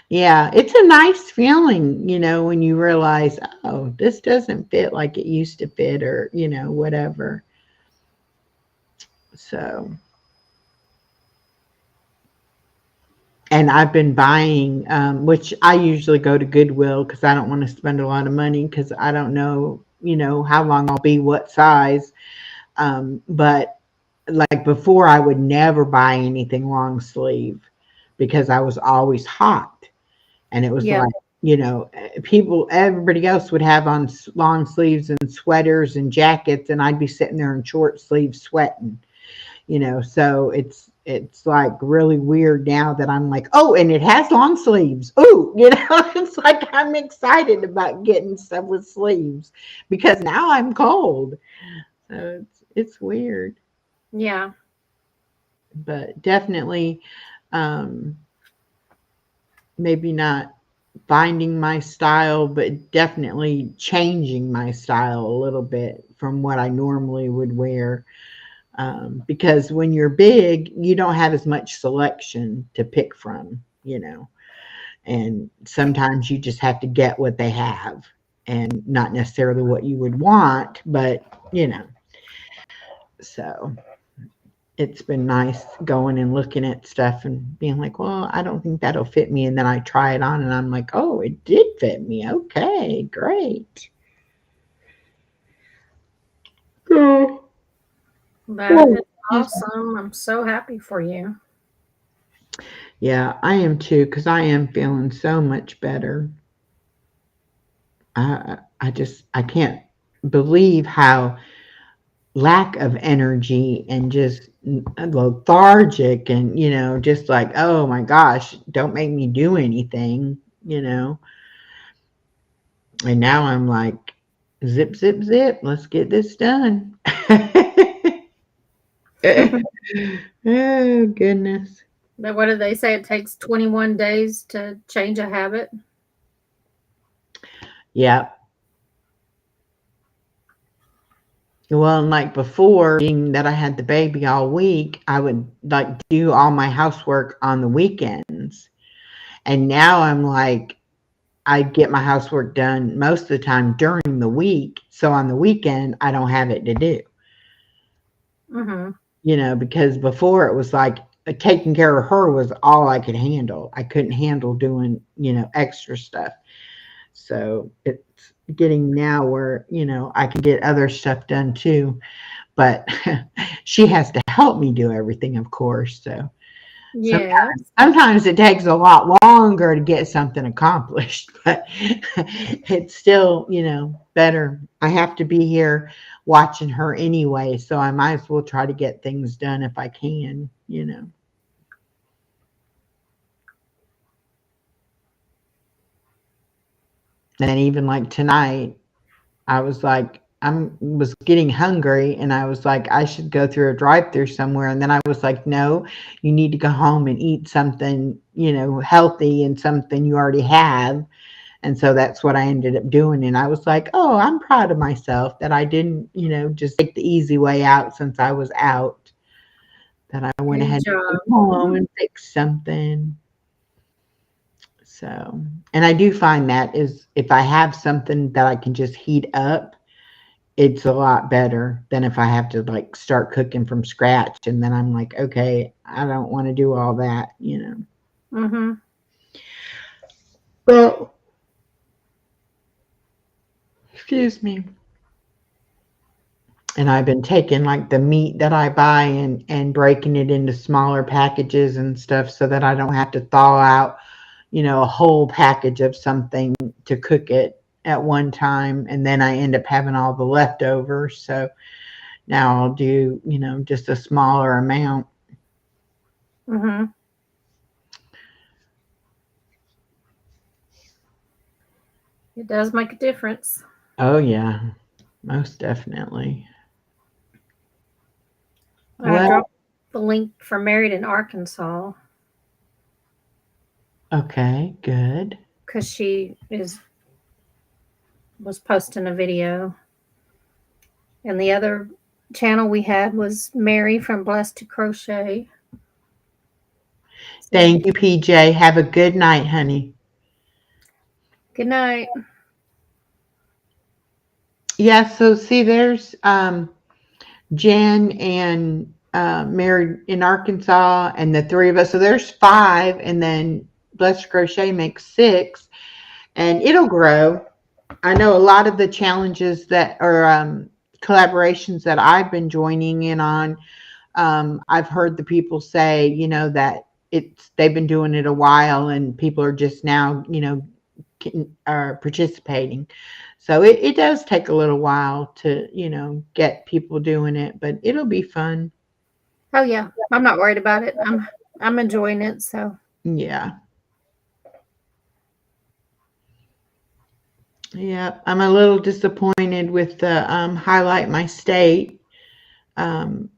Yeah, it's a nice feeling, when you realize, oh, this doesn't fit like it used to fit or, whatever. So, and I've been buying, which I usually go to Goodwill because I don't want to spend a lot of money because I don't know, how long I'll be, what size. But like before, I would never buy anything long sleeve because I was always hot. And it was Yeah. like, everybody else would have on long sleeves and sweaters and jackets, and I'd be sitting there in short sleeves sweating. So it's like really weird now that I'm like, oh, and it has long sleeves. Oh, it's like I'm excited about getting stuff with sleeves because now I'm cold. So it's weird, Yeah. but definitely, um, maybe not finding my style, but definitely changing my style a little bit from what I normally would wear. Because when you're big, you don't have as much selection to pick from, and sometimes you just have to get what they have and not necessarily what you would want, but, so it's been nice going and looking at stuff and being like, well, I don't think that'll fit me. And then I try it on and I'm like, oh, it did fit me. Okay, great. Oh, That oh, is awesome. I'm so happy for you. yeah, I am too, because I am feeling so much better. I can't believe how lack of energy and just lethargic and, just like, oh my gosh, don't make me do anything, and now I'm like, zip, zip, zip, let's get this done. Oh, goodness. But what do they say? It takes 21 days to change a habit. Yeah. Well, and like before, being that I had the baby all week, I would like do all my housework on the weekends. And now I'm like, I get my housework done most of the time during the week. So on the weekend, I don't have it to do, Mm-hmm. because before it was like taking care of her was all I could handle. I couldn't handle doing, extra stuff. So it's getting now where, I can get other stuff done too. But she has to help me do everything, of course. So Yes. sometimes it takes a lot longer to get something accomplished, but it's still, better. I have to be here watching her anyway, so I might as well try to get things done if I can. And even like tonight, I was like, was getting hungry and I was like, I should go through a drive through somewhere. And then I was like, no, you need to go home and eat something, healthy and something you already have. And so that's what I ended up doing. And I was like, oh, I'm proud of myself that I didn't, just take the easy way out since I was out, that I went Good ahead and job. went home and fixed something. So, and I do find that is if I have something that I can just heat up, it's a lot better than if I have to like start cooking from scratch and then I'm like, okay, I don't want to do all that. Mm-hmm. Well, excuse me. And I've been taking like the meat that I buy and breaking it into smaller packages and stuff so that I don't have to thaw out, a whole package of something to cook it at one time and then I end up having all the leftovers. So now I'll do, just a smaller amount. Mm-hmm. It does make a difference. Oh yeah, most definitely. I Well, dropped the link for Married in Arkansas okay, good. because she is was posting a video, and the other channel we had was Mary from Blessed to Crochet. So, Thank you, PJ. Have a good night, honey. good night. Yeah, so see, there's Jen and married in Arkansas, and the three of us. So there's five, and then Blessed Crochet makes six, and it'll grow. I know a lot of the challenges that are collaborations that I've been joining in on. I've heard the people say, that they've been doing it a while, and people are just now, are participating. So it does take a little while to, get people doing it, but it'll be fun. Oh yeah, I'm not worried about it. I'm enjoying it. So Yeah. Yeah. I'm a little disappointed with the Highlight My State um,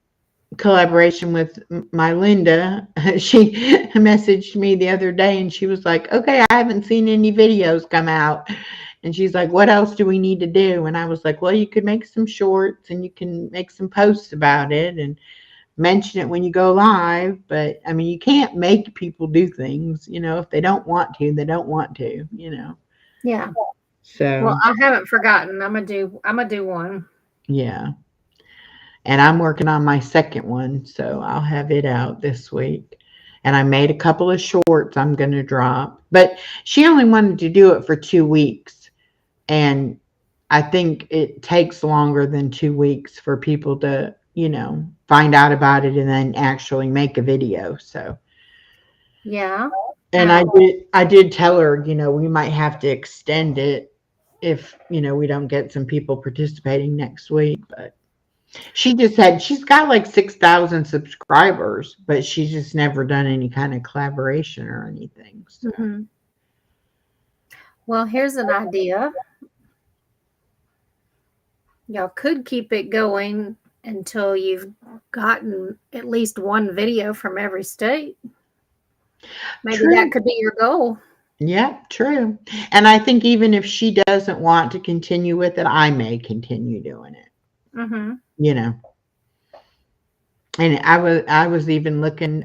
collaboration with my Linda. She messaged me the other day and she was like, okay, I haven't seen any videos come out. And she's like, what else do we need to do? And I was like, well, you could make some shorts and you can make some posts about it and mention it when you go live. But I mean, you can't make people do things, if they don't want to, they don't want to. yeah. Well, So I haven't forgotten. I'm gonna do one. yeah. And I'm working on my second one, so I'll have it out this week. And I made a couple of shorts I'm going to drop. But she only wanted to do it for 2 weeks. And I think it takes longer than 2 weeks for people to, find out about it and then actually make a video. So, Yeah. and I did tell her, we might have to extend it if, we don't get some people participating next week. But she's got like 6,000 subscribers, but she's just never done any kind of collaboration or anything. So Hmm. Well, here's an idea. Y'all could keep it going until you've gotten at least one video from every state. Maybe that true. could be your goal. Yeah, true. And I think even if she doesn't want to continue with it, I may continue doing it. Mm-hmm. You know. And I was even looking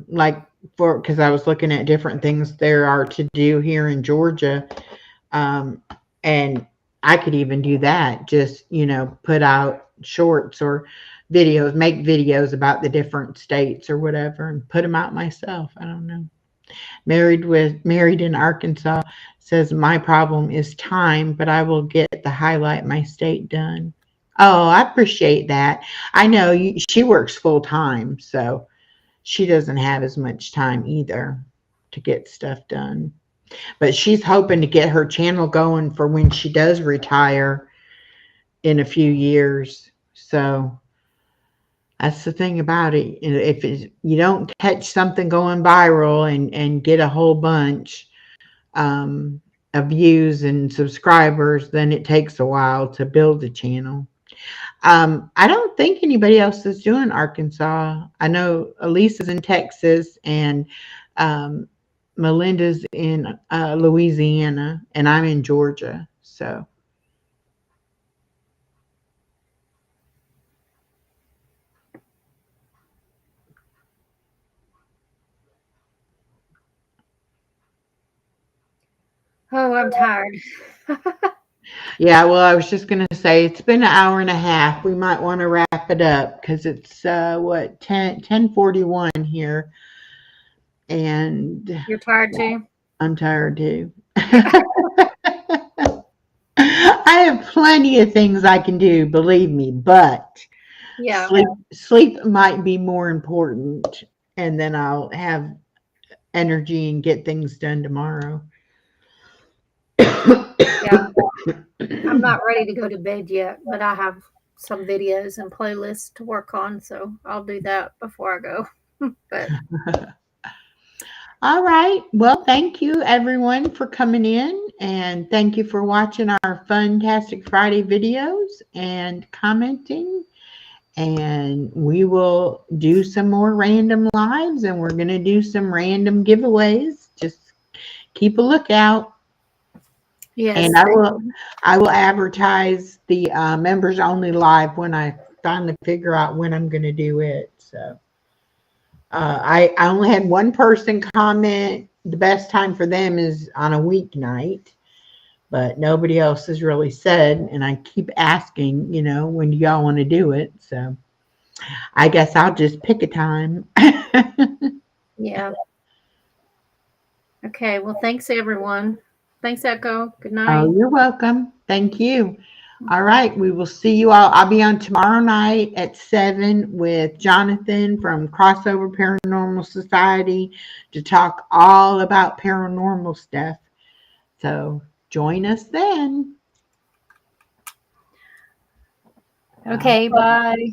like for because I was looking at different things there are to do here in Georgia. Um, and I could even do that, just, put out shorts or videos, make videos about the different states or whatever and put them out myself. I don't know. Married in Arkansas says my problem is time, but I will get the Highlight My State done. Oh, I appreciate that. I know she works full time, so she doesn't have as much time either to get stuff done. But she's hoping to get her channel going for when she does retire in a few years. So that's the thing about it. If you don't catch something going viral and get a whole bunch um, of views and subscribers, then it takes a while to build a channel. I don't think anybody else is doing Arkansas. I know Elisa's in Texas and um, Melinda's in Louisiana, and I'm in Georgia. So, Oh, I'm tired. yeah, well, I was just going to say it's been an hour and a half. We might want to wrap it up because it's what 10:41 here, and You're tired too? I'm tired too. Yeah. I have plenty of things I can do, believe me, but Yeah. sleep might be more important, and then I'll have energy and get things done tomorrow. Yeah. I'm not ready to go to bed yet, but I have some videos and playlists to work on, so I'll do that before I go. But All right. Well, thank you everyone for coming in, and thank you for watching our Fantastic Friday videos and commenting. And we will do some more random lives, and we're going to do some random giveaways. Just keep a lookout. yes, And I will advertise the members only live when I trying to figure out when I'm going to do it. So I only had one person comment. The best time for them is on a weeknight, but nobody else has really said. And I keep asking, when do y'all want to do it? So I guess I'll just pick a time. Yeah. Okay. Well, thanks everyone. Thanks, Echo. Good Oh, night. you're welcome. Thank you. All right. We will see you all. I'll be on tomorrow night at 7 with Jonathan from Crossover Paranormal Society to talk all about paranormal stuff. So join us then. Okay. Bye.